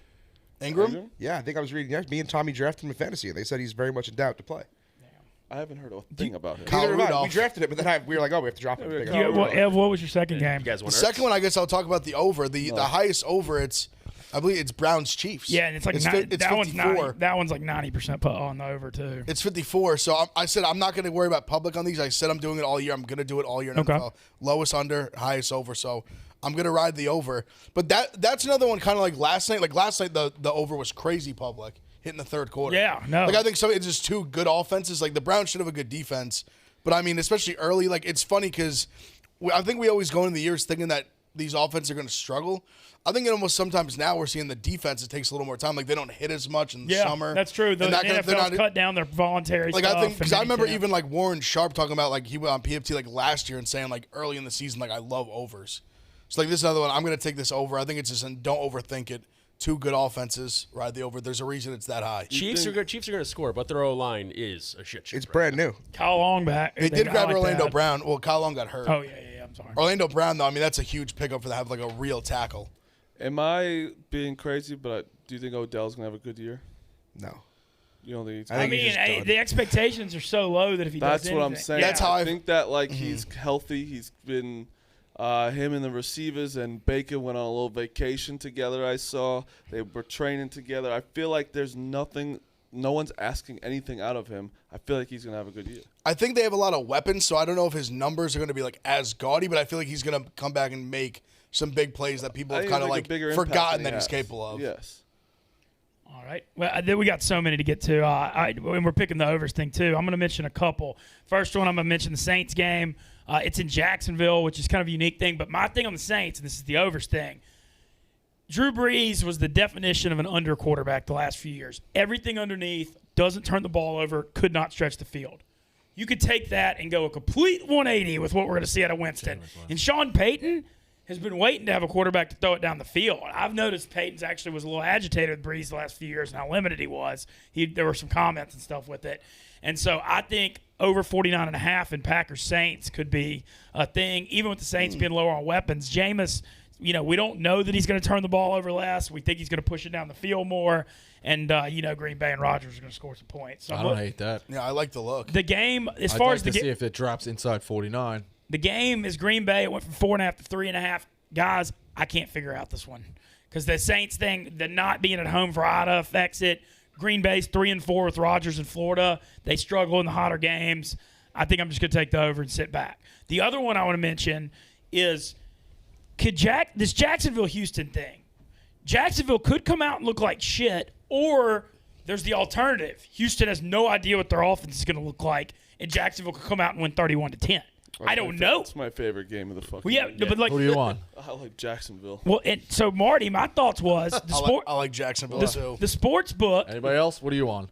Ingram? Yeah, I think I was reading yesterday. Me and Tommy drafted him in fantasy, and they said he's very much in doubt to play. I haven't heard a thing about him. Kyle Rudolph. We drafted it, but then we were like, oh, we have to drop it. Ev, what was your second game? You guys The want second one, I guess I'll talk about the over. The highest over, I believe it's Browns Chiefs. Yeah, and it's like it's 54. That one's like 90% put on the over too. It's 54. So I said I'm not going to worry about public on these. I said I'm doing it all year. I'm going to do it all year in NFL. Lowest under, highest over. So I'm going to ride the over. But that's another one kind of like last night. Like last night, the over was crazy public, hitting the third quarter. Yeah, no. Like I think it's just two good offenses. Like the Browns should have a good defense. But I mean, especially early, like it's funny because I think we always go into the years thinking that these offenses are going to struggle. I think almost sometimes now we're seeing the defense. It takes a little more time. Like they don't hit as much in the summer. That's true. The NFL's cut down their voluntary like stuff. I think because I remember even like Warren Sharp talking about like he went on PFT like last year and saying like early in the season like I love overs. So like this is another one. I'm going to take this over. I think it's just don't overthink it. Two good offenses ride the over. There's a reason it's that high. Chiefs are going to score, but their O-line is a shit show. It's brand new. Kyle Long back. They did grab Orlando Brown. Well, Kyle Long got hurt. Oh yeah. I'm sorry. Orlando Brown though. I mean that's a huge pickup for them to have like a real tackle. Am I being crazy, but do you think Odell's going to have a good year? No. You don't think he's I mean, the expectations are so low that if he does That's what I'm anything- saying. That's how I think that like he's healthy. He's been him and the receivers and Baker went on a little vacation together. I saw they were training together. I feel like there's nothing. No one's asking anything out of him. I feel like he's gonna have a good year. I think they have a lot of weapons, so I don't know if his numbers are going to be like as gaudy, but I feel like he's going to come back and make some big plays that people I have think kind of he'll like make a bigger impact forgotten than that he he's has. capable of. Yes. All right. Well, then we got so many to get to. And we're picking the overs thing, too. I'm going to mention a couple. First one, I'm going to mention the Saints game. It's in Jacksonville, which is kind of a unique thing. But my thing on the Saints, and this is the overs thing, Drew Brees was the definition of an under quarterback the last few years. Everything underneath, doesn't turn the ball over, could not stretch the field. You could take that and go a complete 180 with what we're going to see out of Winston. And Sean Payton has been waiting to have a quarterback to throw it down the field. I've noticed Peyton's actually was a little agitated with Brees the last few years and how limited he was. There were some comments and stuff with it. And so I think over 49.5 in Packers Saints could be a thing, even with the Saints being lower on weapons. Jameis we don't know that he's going to turn the ball over less. We think he's going to push it down the field more. And, Green Bay and Rodgers are going to score some points. So I don't hate that. Yeah, I like the look. the game, as I'd far like as to see if it drops inside 49. the game is Green Bay. It went from 4.5 to 3.5. Guys, I can't figure out this one because the Saints thing, the not being at home for Ida affects it. Green Bay's 3-4 with Rodgers in Florida. They struggle in the hotter games. I think I'm just going to take the over and sit back. The other one I want to mention is this Jacksonville-Houston thing. Jacksonville could come out and look like shit, or there's the alternative. Houston has no idea what their offense is going to look like, and Jacksonville could come out and win 31-10. I don't know. It's my favorite game of the fucking Well, yeah, year. but like, Who do you want? I like Jacksonville. well, and so Marty, my thoughts was I like Jacksonville too. the sports book. Anybody else? What are you on?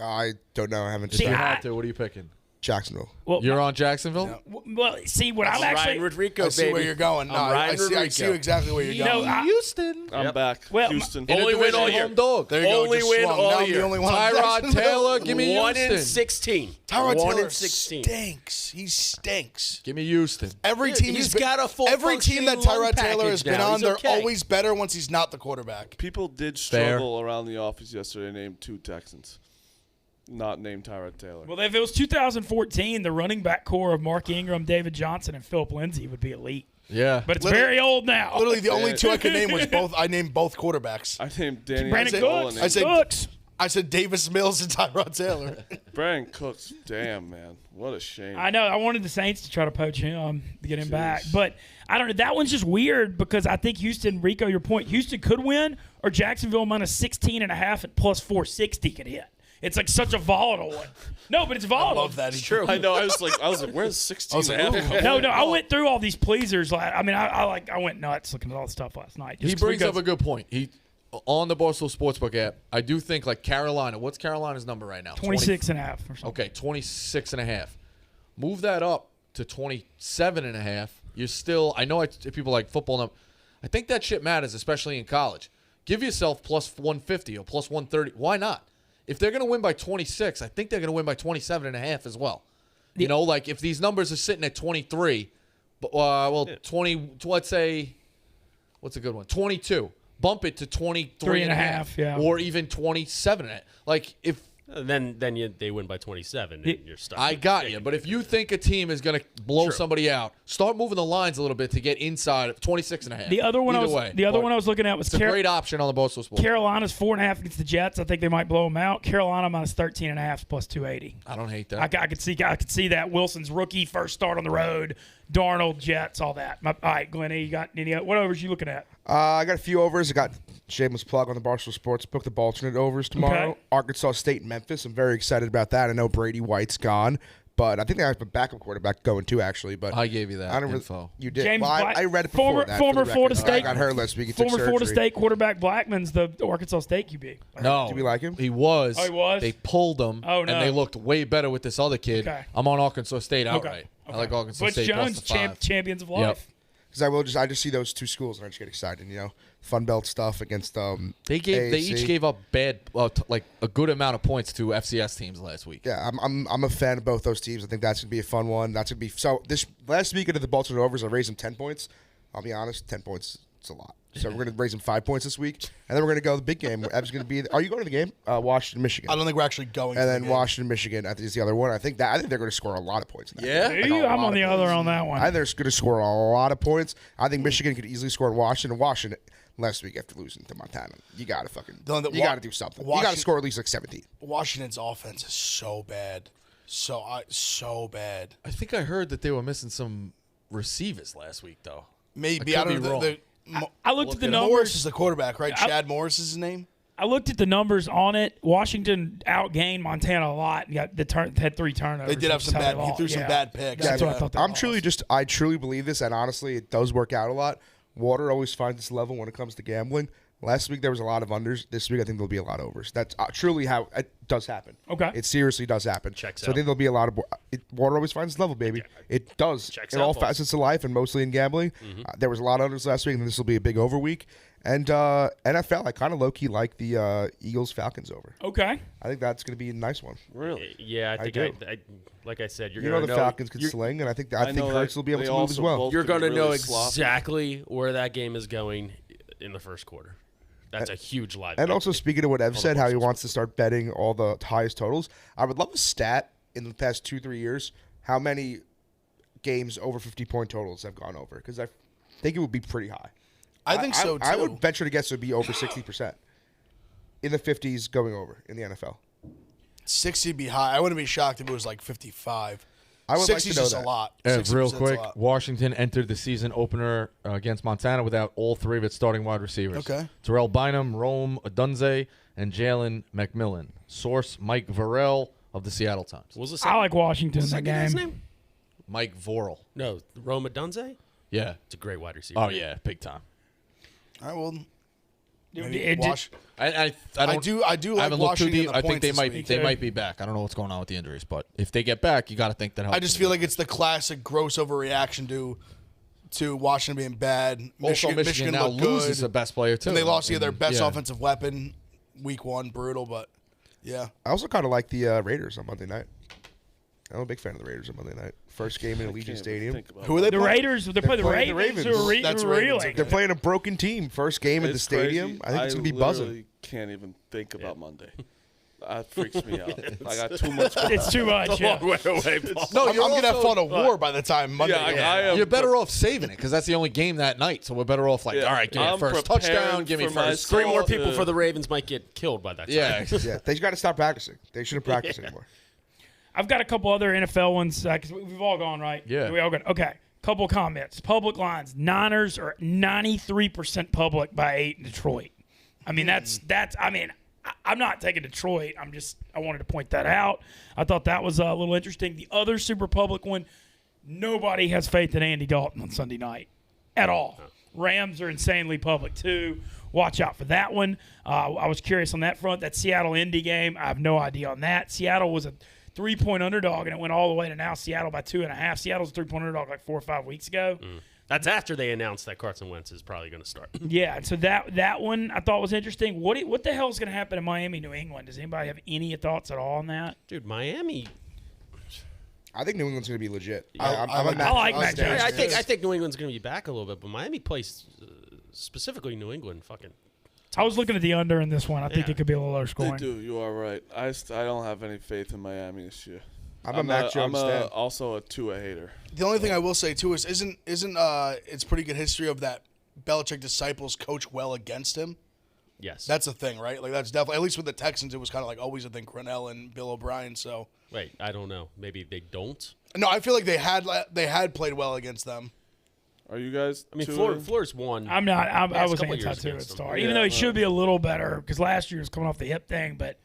I don't know. I haven't If you decided. had to, what are you picking? Jacksonville. Well, You're on Jacksonville? well, see what I'm Ryan actually. Rodrigo, I see baby. where you're going. No, I'm I Ryan see Rodrigo. exactly where you're going. Houston. I'm back. Well, Houston. Only win all year. Home dog. There you go. Only Just win swung. all Now I'm year. the only one on Tyrod Jacksonville. Taylor, give me 1 Houston. in 16. Tyrod 1 Taylor in 16. stinks. He stinks. Give me Houston. Every team He's been- got a full every team that functioning Tyrod lung Taylor has package been now. on, He's they're okay. always better once he's not the quarterback. People did Fair. struggle around the office yesterday. Named 2 Texans, not named Tyrod Taylor. Well, if it was 2014, the running back core of Mark Ingram, David Johnson, and Philip Lindsay would be elite. Yeah. But it's Literally- very old now. Literally, the only two I could name was both. I named both quarterbacks. I named Danny Brandon Amendola. Cooks. I said- Cooks. I said Davis Mills and Tyrod Taylor. Brandon Cooks. Damn, man, what a shame. I know. I wanted the Saints to try to poach him to get him back. But I don't know. That one's just weird because I think Houston, Rico, your point, Houston could win or Jacksonville minus 16.5 at plus 460 could hit. It's like such a volatile one. No, but it's I volatile. love that. It's true. I know. I was like, where's 16 I was like, and a half? ooh. No, I went through all these pleasers. I went nuts looking at all the stuff last night. He brings up a good point. He on the Barstool Sportsbook app, I do think like Carolina. What's Carolina's number right now? 26.5 or something. Okay, 26.5. Move that up to 27.5. You're still. I know people like football. I think that shit matters, especially in college. Give yourself plus 150 or plus 130. Why not? If they're going to win by 26, I think they're going to win by 27.5 as well. You know, like if these numbers are sitting at 23, 20. Let's say, what's a good one? 22. Bump it to 23.5, yeah. or even 27. Like if Then they win by 27 and you're stuck. I got you, but if you think a team is going to blow True. somebody out, start moving the lines a little bit to get inside of 26.5. The other one Either way, I was looking at was it's a great option on the Barstool Sports. Carolina's 4.5 against the Jets. I think they might blow them out. Carolina minus 13.5 plus 280. I don't hate that. I could see that. Wilson's rookie first start on the road. Darnold, Jets, all that. All right, Glennie, you got any? What overs you looking at? I got a few overs. I got shameless plug on the Barstool Sports book, the alternate overs tomorrow. Okay. Arkansas State and Memphis. I'm very excited about that. I know Brady White's gone, but I think they have a backup quarterback going too, actually. But I gave you that I don't really, info. You did. James Well, Black- I read it before former- that. former for the Florida record. State- I got hurt last week. He took Former Florida surgery. State quarterback Blackman's the Arkansas State QB. No. Do we like him? He was. Oh, he was? They pulled him, Oh, no. and they looked way better with this other kid. Okay. I'm on Arkansas State outright. I like Arkansas Butch State Jones, plus the 5. champions of life. Because I just see those two schools and I just get excited. You know, Fun Belt stuff against They AAC. each gave up like a good amount of points to FCS teams last week. Yeah, I'm a fan of both those teams. I think that's gonna be a fun one. That's gonna be so. This last week of the Baltimore overs, I raised them 10 points. I'll be honest, 10 points it's a lot. So we're gonna raise them 5 points this week, and then we're gonna go to the big game. Ev's gonna be. Are you going to the game? Washington, Michigan. I don't think we're actually going. And to then the game. Washington, Michigan. I think is the other one. I think they're going to score a lot of points. In that Yeah? game. Like, a I'm lot on the of other points. on that one. I think they're going to score a lot of points. I think Michigan could easily score in Washington. Washington last week after losing to Montana, you got to fucking. The- You got to do something. You got to Washington- score at least like 17. Washington's offense is so bad, so bad. I think I heard that they were missing some receivers last week, though. Maybe I I could don't be know. wrong. I looked at the Morris numbers. is the quarterback, right? I- Chad Morris is his name. I looked at the numbers on it. Washington outgained Montana a lot. And had 3 turnovers. They did have which some is how bad. they He lost. threw some Yeah. bad picks. That's Yeah. what I thought. They I'm lost. I truly believe this, and honestly, it does work out a lot. Water always finds its level when it comes to gambling. Last week there was a lot of unders. This week I think there'll be a lot of overs. That's truly how it does happen. Okay. It seriously does happen. Checks so I out. think there'll be a lot of water always finds level, baby. It does. Checks in out, all folks. facets of life and mostly in gambling. There was a lot of unders last week, and this will be a big over week. And NFL, I kind of low key like the Eagles Falcons over. Okay. I think that's going to be a nice one. Really? Yeah, I think do. I like I said, you're You gonna know the Falcons can you're- sling, and I think I know Hurts will be able they to move as also well. both You're can going be to know really sloppy. exactly where that game is going in the first quarter. That's a huge live. And bet. also, speaking of what Ev said, how he Barstool wants to start betting all the highest totals, I would love a stat in the past 2-3 years how many games over 50-point totals have gone over, because I think it would be pretty high. I think so, too. I would venture to guess it would be over 60%. In the 50s going over in the NFL. 60 would be high. I wouldn't be shocked if it was like 55. I would like 60 to is know just that. a lot. Real 60% is a quick, lot. Washington entered the season opener against Montana without all three of its starting wide receivers. Okay. Terrell Bynum, Rome Odunze, and Jalen McMillan. Source Mike Vorel of the Seattle Times. What was the I second, like Washington in that second guy's game. name? Mike Vorel. No, Roma Dunze. Yeah. It's a great wide receiver. Oh, yeah, big time. All right, well, maybe It did- Wash. I don't. I do like haven't looked too Washington deep. in the I think points they this might week. they might be back. I don't know what's going on with the injuries, but if they get back, you got to think that helps. I just feel like it's the classic gross overreaction to Washington being bad. also Michigan now looked loses good. the best player too. And they lost their best yeah. offensive weapon week one. Brutal, but yeah. I also kind of like the Raiders on Monday night. I'm a big fan of the Raiders on Monday night. First game in Allegiant Stadium. Who are they The playing? Raiders, they're playing the playing the Ravens. Ravens. Who are That's really Ravens, good. okay. They're playing a broken team. First game in the It's stadium. crazy. I think it's going to be buzzing. I can't even think about Monday. That freaks me out. I got too much. It's too much. Yeah. Long way away, Paul. No, I'm you're going to have also- fought a war by the time Monday. Yeah, comes. I am. You're better off saving it because that's the only game that night. So we're better off like, Yeah, all right, give me a I'm first preparing touchdown, give me for first. my Three more Salt, people for the Ravens might get killed by that time. Yeah, Yeah, they got to stop practicing. They shouldn't practice anymore. I've got a couple other NFL ones because we've all gone, right? Yeah. We all gone. Okay. Couple comments. Public lines. Niners are 93% public by 8 in Detroit. I mean, that's. I mean, I'm not taking Detroit. I wanted to point that out. I thought that was a little interesting. The other super public one, nobody has faith in Andy Dalton on Sunday night at all. Rams are insanely public too. Watch out for that one. I was curious on that front. That Seattle-Indy game, I have no idea on that. Seattle was a 3-point underdog, and it went all the way to now Seattle by 2.5. Seattle's a 3-point underdog like 4 or 5 weeks ago. That's after they announced that Carson Wentz is probably going to start. Yeah, and so that one I thought was interesting. What the hell is going to happen in Miami, New England? Does anybody have any thoughts at all on that? Dude, Miami. I think New England's going to be legit. I I'm a like- Mac- I like I'm Mac a Mac- Jones. I think New England's going to be back a little bit, but Miami plays specifically New England fucking. I was looking at the under in this one. I think Yeah. it could be a little lower They scoring. do. You are right. I don't have any faith in Miami this year. I'm a Mac Jones stan. also a Tua hater. The only thing I will say too is isn't it's pretty good history of that Belichick disciples coach well against him. Yes. That's a thing, right? Like that's definitely, at least with the Texans, it was kind of like always a thing. Cornell and Bill O'Brien. So Wait, I don't know. Maybe they don't. no, I feel like they had played well against them. Are you guys? I mean, Tua? Florida's won. I'm not. I Last was couple anti years to it against them. start, Yeah, even though he well. should be a little better because last year was coming off the hip thing. But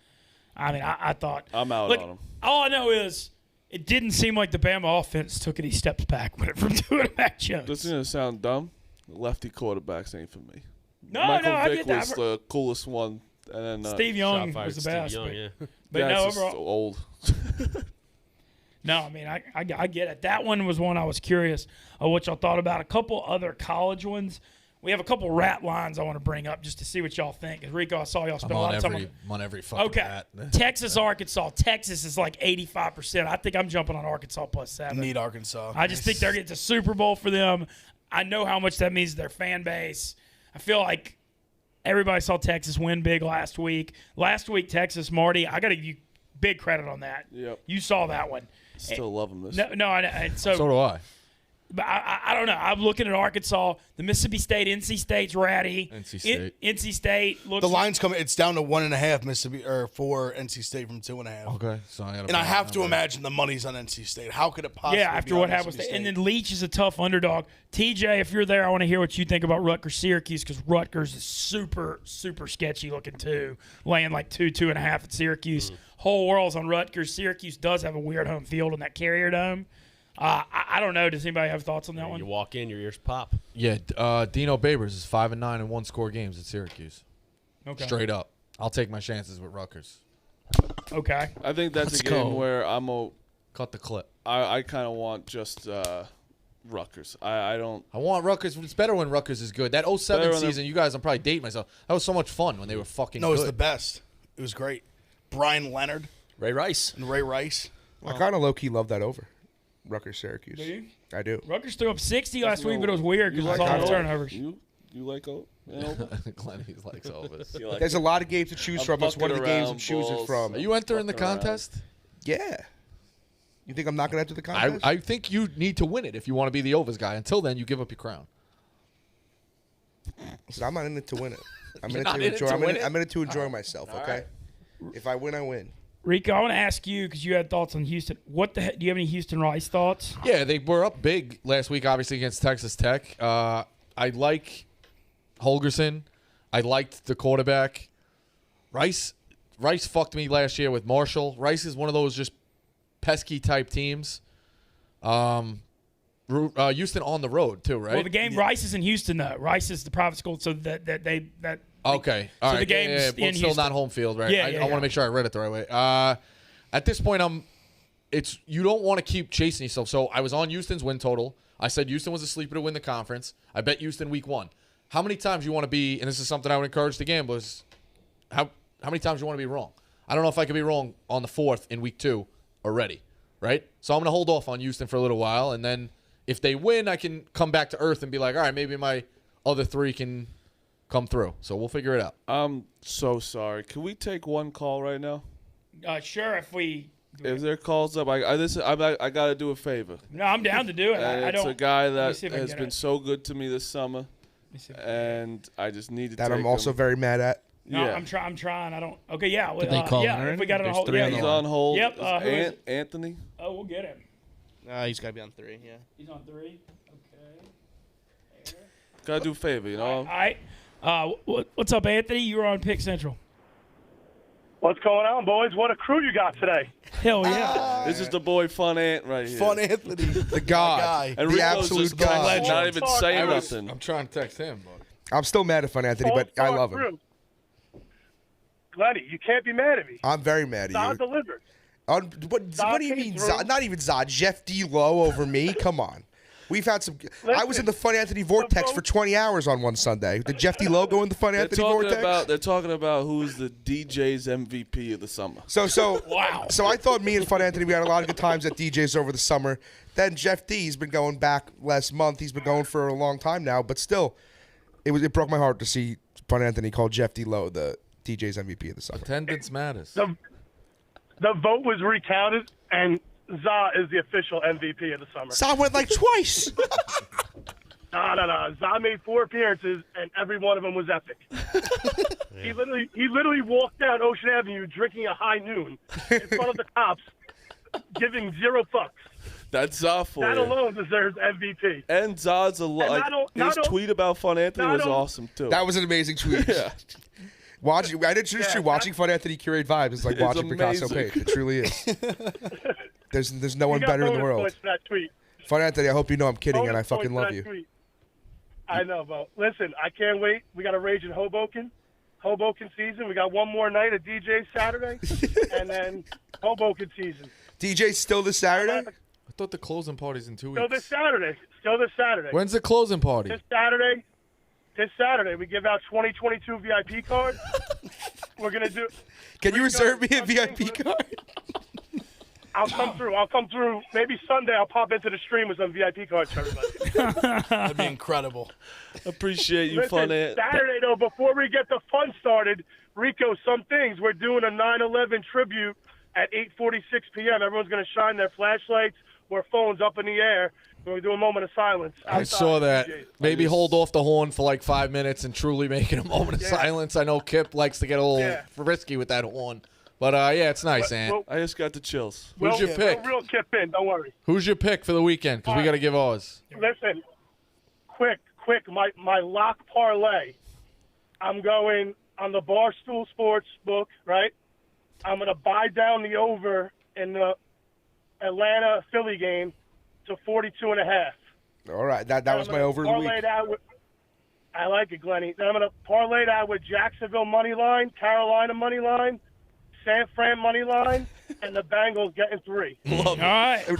I mean, I thought I'm out look, on him. All I know is it didn't seem like the Bama offense took any steps back when it from doing Mac Jones. This is gonna sound dumb. Lefty quarterbacks ain't for me. No, Michael I Vick get that. was the coolest one, and then Steve Young Shot fired was the Steve best. Young, but, yeah. but yeah, no, it's just overall, old. no, I mean, I get it. That one was one I was curious of what y'all thought about. A couple other college ones. We have a couple rat lines I want to bring up just to see what y'all think. 'Cause Rico, I saw y'all I'm spend a lot of time on on every fucking Okay. hat. Texas, Arkansas. Texas is like 85%. I think I'm jumping on Arkansas plus 7. Need Arkansas. I just think they're getting a Super Bowl for them. I know how much that means to their fan base. I feel like everybody saw Texas win big last week. Last week, Texas, Marty, I got to give you big credit on that. Yep. You saw that one. Still love him this. No, and so So do I. but I don't know. I'm looking at Arkansas. The Mississippi State, NC State's ratty. NC State. NC State looks. The line's coming. It's down to 1.5 Mississippi or for NC State from 2.5. Okay, so I got. And I have to imagine the money's on NC State. How could it possibly? Yeah, be after on what happened, Mississippi and State? then Leach is a tough underdog. TJ, if you're there, I want to hear what you think about Rutgers Syracuse because Rutgers is super sketchy looking too, laying like 2.5 at Syracuse. Whole world's on Rutgers. Syracuse does have a weird home field in that Carrier Dome. I don't know. Does anybody have thoughts on that one? You walk in, your ears pop. Yeah, Dino Babers is 5-9 in one-score games at Syracuse. Okay. Straight up. I'll take my chances with Rutgers. Okay. I think that's a game where Cut the clip. I kind of want just Rutgers. I don't. I want Rutgers. It's better when Rutgers is good. That 07 Better when season, you guys, I'm probably dating myself. That was so much fun when they were fucking No, it was good. the best. It was great. Brian Leonard Ray Rice. and Ray Rice. I kind of low-key love that over. Rutgers, Syracuse. Do you? I do. Rutgers threw up 60 last week, but it was weird because it was all Old? turnovers. You like old? Glenn likes Elvis. You like There's a lot of games to choose I'm from. It's one of the fucking games I'm around, choosing balls. from. Are you entering the Fucking around. contest? Yeah. You think I'm not going to enter the contest? I think you need to win it if you want to be the Overs guy. Until then, you give up your crown. Listen, I'm not in it to win it. I'm in it not to in it enjoy. to I'm win in it? I'm in it to enjoy myself. Okay. If I win, I win. Rico, I want to ask you because you had thoughts on Houston. What the heck? Do you have any Houston Rice thoughts? Yeah, they were up big last week, obviously, against Texas Tech. I like Holgerson. I liked the quarterback. Rice fucked me last year with Marshall. Rice is one of those just pesky type teams. Houston on the road too, right? Well, the game Rice is in Houston though. Rice is the private school, so that Okay. All So right. the game's but in still Houston. not home field, right? Yeah, I yeah, want yeah. to make sure I read it the right way. At this point, you don't want to keep chasing yourself. So I was on Houston's win total. I said Houston was a sleeper to win the conference. I bet Houston week 1. How many times you want to be, and this is something I would encourage the gamblers, how many times you want to be wrong? I don't know if I could be wrong on the 4th in week 2 already, right? So I'm going to hold off on Houston for a little while, and then if they win, I can come back to earth and be like, all right, maybe my other 3 can come through. So we'll figure it out. I'm so sorry. Can we take one call right now? sure if we. If there calls up, I got to do a favor. No, I'm down to do it. And I it's don't. a guy let me that see if I can has get been it. so good to me this summer, Let me see if I can- and I just need to That take I'm also him. very mad at. No, Yeah. I'm trying. I don't. Okay, yeah. Did they call yeah, him if we already? got it on There's hold. 3 Yeah, on the He's yeah. on hold. Yep, Is who is it? Anthony. Oh, we'll get him. He's got to be on 3, yeah. He's on 3. Okay. Gotta do a favor, you know. All right. What's up, Anthony? You're on Pick Central. What's going on, boys? What a crew you got today. Hell yeah. This is the boy Fun Ant right here. Fun Anthony. The God. guy. And the Rico's absolute just God. not even saying nothing. I'm trying to text him, but I'm still mad at Fun Anthony, but I All-star love him. crew. Glenny, you can't be mad at me. I'm very mad at Zod you. delivered. What do you came mean, through. Zod? Not even Zod. Jeff D. Lowe over me? Come on. We've had some. I was in the Fun Anthony vortex for 20 hours on one Sunday. Did Jeff D. Lowe go in the Fun Anthony vortex? They're talking about who's the DJ's MVP of the summer. Wow. So I thought me and Fun Anthony, we had a lot of good times at DJ's over the summer. Then Jeff D's been going back last month. He's been going for a long time now, but still, it broke my heart to see Fun Anthony call Jeff D. Lowe the DJ's MVP of the summer. attendance matters. The vote was recounted, and Za is the official MVP of the summer. Zod went like twice. No. Za made 4 appearances, and every one of them was epic. He literally walked down Ocean Avenue drinking a high noon in front of the cops, giving 0 fucks. That's Za for That you. alone deserves MVP. And Zod's a lot. And His tweet about Fun Anthony not was only- awesome too. That was an amazing tweet. Yeah. Watching, I did true. Watching Fun Anthony curate vibes is like It's watching Picasso amazing. paint. It truly is. There's no one You got better in the bonus world. points for that tweet. Fun Anthony, I hope you know I'm kidding and I Bonus points fucking for love that you. tweet. I know, but listen, I can't wait. We got a rage in Hoboken season. We got one more night at DJ Saturday, and then Hoboken season. DJ still this Saturday? I thought the closing party's in 2 weeks. Still this Saturday. When's the closing party? This Saturday, we give out 2022 VIP cards. We're gonna do. Can you reserve me a I'm saying- VIP card? I'll come through. Maybe Sunday I'll pop into the stream with some VIP cards for everybody. That'd be incredible. Appreciate you, Listen, Fun Ant. Saturday though, before we get the fun started, Rico, some things we're doing a 9/11 tribute at 8:46 p.m. Everyone's gonna shine their flashlights or phones up in the air. We're gonna do a moment of silence. I outside saw the that. DJs. Maybe hold off the horn for like 5 minutes and truly making a moment of Yeah. silence. I know Kip likes to get a little Yeah. risky with that horn. But yeah, it's nice, Ant. Well, I just got the chills. Who's your pick? We'll real kip in. Don't worry. Who's your pick for the weekend? Because we got to give ours. Listen, quick, my lock parlay. I'm going on the Barstool Sports book, right? I'm going to buy down the over in the Atlanta-Philly game to 42.5. All right, that was my over of the week. I like it, Glenny. Then I'm going to parlay that with Jacksonville money line, Carolina money line, San Fran money line, and the Bengals getting 3. All right. We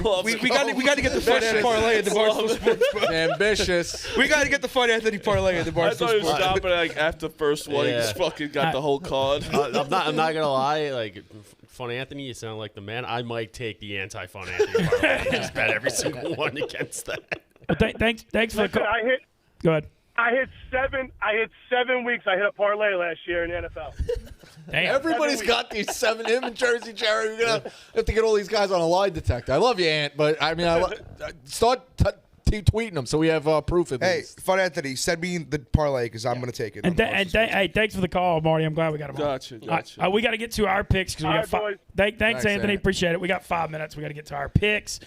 got to get the Fun Anthony parlay at the Barstool Sports. Ambitious. We got to get the Fun Anthony parlay at the I Barstool thought he was Sports. stopping like after the first one. He Yeah. just fucking got the whole card. I'm not gonna lie. Like Fun Anthony, you sound like the man. I might take the anti-Fun Anthony parlay and just bet every single one against that. Well, thanks for the Listen, call. Go ahead. I hit 7 weeks. I hit a parlay last year in the NFL. Damn. Everybody's got these 7 him and Jersey Jerry. We're gonna have to get all these guys on a lie detector. I love you, Ant, but I mean, start tweeting them so we have proof of Hey, this. Fun Anthony, send me the parlay because I'm going to take it. And, hey, thanks for the call, Marty. I'm glad we got him on. Gotcha. We got to get to our picks because we All got right, 5. boys. Thanks, Anthony. Ant. Appreciate it. We got 5 minutes. We got to get to our picks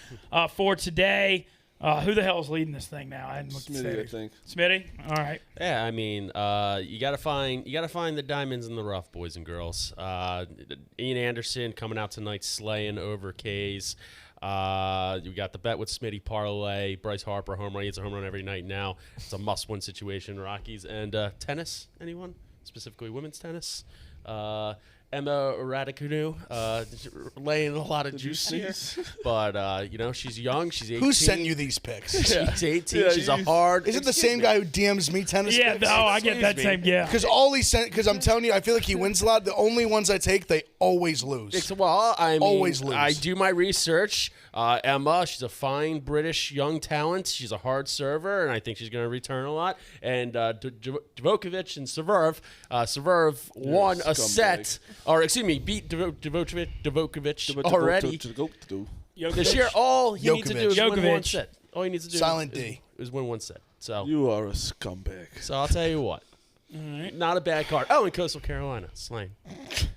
for today. Who the hell is leading this thing now? I hadn't looked at Smitty, I the think. Smitty? All right. Yeah, I mean, you gotta find the diamonds in the rough, boys and girls. Ian Anderson coming out tonight, slaying over K's. You got the bet with Smitty parlay. Bryce Harper home run. He hits a home run every night now. It's a must-win situation. Rockies and tennis. Anyone? Specifically women's tennis. Emma Raducanu laying a lot of juice here, but she's young. She's 18. Who sent you these picks? She's 18. She's a hard. Is it the same guy who DMs me tennis Yeah, picks? I get that same. Yeah. Because all he sent, because I'm telling you, I feel like he wins a lot. The only ones I take, they always lose. Well, I mean, Always lose. I do my research. Emma, she's a fine British young talent. She's a hard server, and I think she's going to return a lot. And Djokovic and Severov won a set, or excuse me, beat Djokovic already. This year, all he needs to do is win one set. All he needs to do Silent D. is win one set. So You are a scumbag. So I'll tell you what. Not a bad card. Oh, and Coastal Carolina. Slain.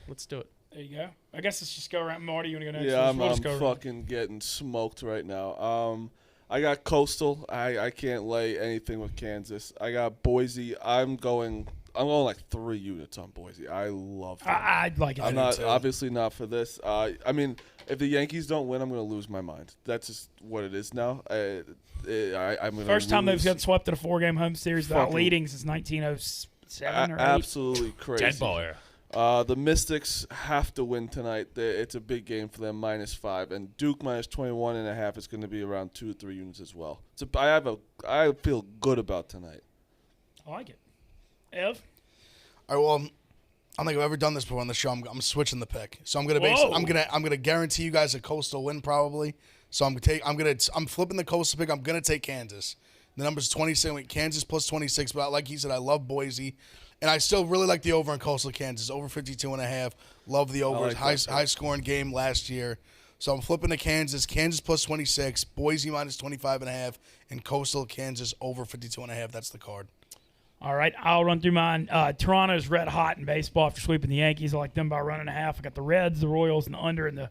Let's do it. There you go. I guess let's just go around. Marty, you want to go next? Yeah, We'll I'm just go around. fucking getting smoked right now. I got Coastal. I can't lay anything with Kansas. I got Boise. I'm going like 3 units on Boise. I love them. I'd like it. I'm too. not obviously not for this. I mean, if the Yankees don't win, I'm going to lose my mind. That's just what it is now. I'm gonna First time they've lose. gotten swept in a 4-game home series without Fucking- leading since 1907 or 8. Absolutely crazy. Dead ball era. The Mystics have to win tonight. It's a big game for them, -5, and Duke -21.5 is going to be around 2 or 3 units as well. So I feel good about tonight. I like it. Ev? All right, well, I don't think I've ever done this before on the show. I'm switching the pick, so I'm gonna Whoa. I'm gonna guarantee you guys a Coastal win probably. So I'm flipping the Coastal pick. I'm gonna take Kansas. The number's 26. Kansas plus 26. But like he said, I love Boise, and I still really like the over in Coastal Kansas, over 52.5. Love the over. like that, High scoring game last year. So I'm flipping to Kansas. Kansas plus 26. Boise minus 25.5, and Coastal Kansas over 52.5. That's the card. All right, I'll run through mine. Toronto's red hot in baseball after sweeping the Yankees. I like them by a 1.5. I got the Reds, the Royals, and the under, and the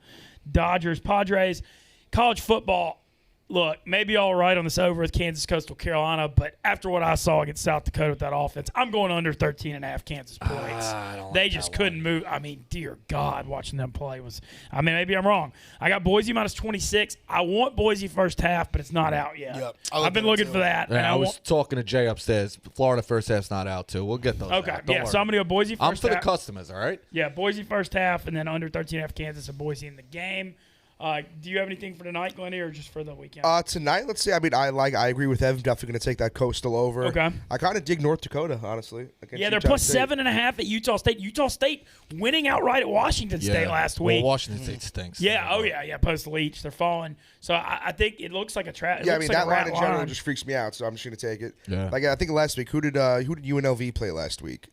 Dodgers. Padres. College football. Look, maybe all right on this over with Kansas, Coastal Carolina, but after what I saw against South Dakota with that offense, I'm going under 13.5 Kansas points. They just couldn't move. I mean, dear God, watching them play was – I mean, maybe I'm wrong. I got Boise minus 26. I want Boise first half, but it's not out yet. Yep. I've been looking for that. and Yeah, I was want, talking to Jay upstairs. Florida first half's not out, too. We'll get those okay, out. Don't yeah, worry. so I'm going to go Boise first I'm for the half. customers, all right? Yeah, Boise first half, and then under 13.5 Kansas and Boise in the game. Do you have anything for tonight, Glennie, or just for the weekend? Tonight, let's see. I mean, I agree with Evan. Definitely going to take that Coastal over. Okay. I kind of dig North Dakota, honestly. against Yeah, they're Utah plus State. 7.5 at Utah State. Utah State winning outright at Washington State last week. Well, Washington State stinks. Yeah, post Leach. They're falling. So I think it looks like a trap. Yeah, I mean, that line in general line. just freaks me out, so I'm just going to take it. Yeah. Like, I think last week, who did UNLV play last week?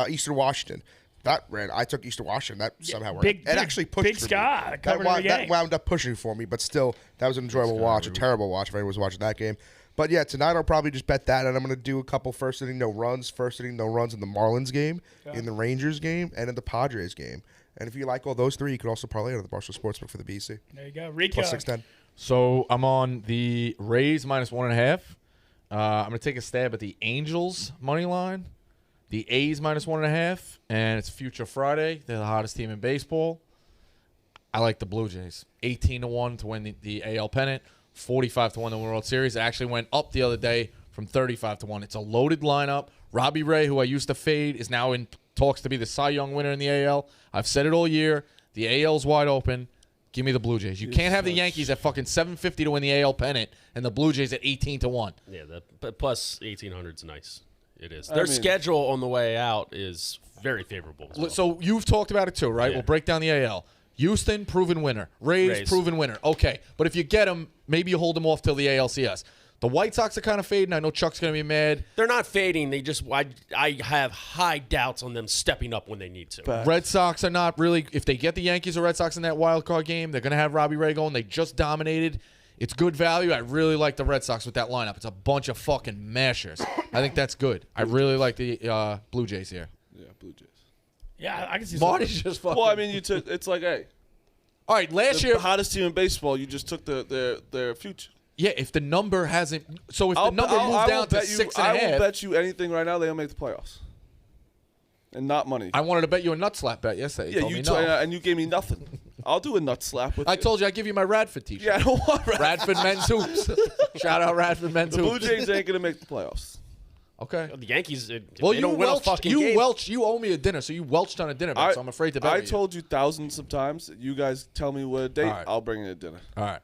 Eastern Washington. I took Eastern Washington. That somehow worked. big- It actually pushed big for me. Sky covered every That game. wound up pushing for me, but still, that was an enjoyable watch. A terrible watch if anyone was watching that game. But yeah, tonight I'll probably just bet that, and I'm going to do a couple first inning no runs in the Marlins game, in the Rangers game, and in the Padres game. And if you like all those three, you could also parlay on the Barstool Sportsbook for the BC. There you go. Rico. Plus 610. So I'm on the Rays minus 1.5. I'm going to take a stab at the Angels money line. The A's minus 1.5, and it's Future Friday. They're the hottest team in baseball. I like the Blue Jays. 18-1 to win the AL pennant. 45 to 1 in the World Series. It actually went up the other day from 35 to 1. It's a loaded lineup. Robbie Ray, who I used to fade, is now in talks to be the Cy Young winner in the AL. I've said it all year. The AL's wide open. Give me the Blue Jays. You can't have the Yankees at fucking 750 to win the AL pennant and the Blue Jays at 18 to 1. Yeah, but plus 1,800's nice. It is. Their schedule on the way out is very favorable. As well. So you've talked about it too, right? Yeah. We'll break down the AL. Houston, proven winner. Rays, proven winner. Okay, but if you get them, maybe you hold them off till the ALCS. The White Sox are kind of fading. I know Chuck's going to be mad. They're not fading. They just I have high doubts on them stepping up when they need to. Red Sox are not really. If they get the Yankees or Red Sox in that wild card game, they're going to have Robbie Ray going. They just dominated. It's good value. I really like the Red Sox with that lineup. It's a bunch of fucking mashers. I think that's good. I really like the Blue Jays here. Yeah, Blue Jays. Yeah, I can see. Marty's just fucking. Well, I mean, you took. It's like, hey, all right. Last the year, hottest team in baseball. You just took their future. yeah. If the number hasn't, so if the number moves down to 6.5, I will bet you anything right now they'll make the playoffs, and not money. I wanted to bet you a nut slap bet yesterday. yeah, told you me told no. and you gave me nothing. I'll do a nut slap with I you. told you I'd give you my Radford t-shirt. Yeah, I don't want Radford Men's Hoops. Shout out Radford Men's The Hoops. Blue Jays ain't gonna make the playoffs. Okay. The Yankees, Well, they you don't win a welched. fucking You game. welched. You owe me a dinner, so you welched on a dinner bet. So I'm afraid to bet I with you. told you thousands of times. You guys tell me what a date. All right. I'll bring you a dinner. All right.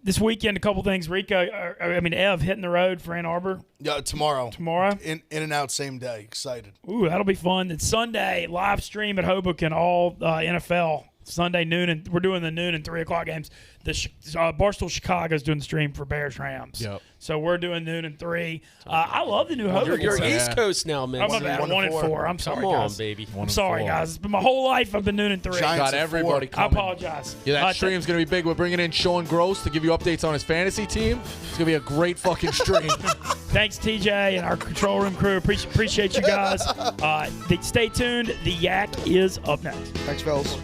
This weekend, a couple things. Ev hitting the road for Ann Arbor Yeah, tomorrow. tomorrow. In and out same day. Excited. Ooh, that'll be fun. It's Sunday, live stream at Hoboken, all NFL. Sunday noon, and we're doing the noon and 3 o'clock games. The Barstool Chicago's doing the stream for Bears Rams. Yep. So we're doing noon and 3. I love the new Hoboken. You're set. East Coast now, man. Oh, my bad. 1 1 and and 4. 4. I'm sorry, Come on, guys. baby. I'm sorry, guys. It's been my whole life. I've been noon and 3. Giants Got at everybody 4. I coming. apologize. Yeah, that stream's going to be big. We're bringing in Sean Gross to give you updates on his fantasy team. It's going to be a great fucking stream. Thanks, TJ, and our control room crew. Appreciate you guys. Stay tuned. The Yak is up next. Thanks, fellas.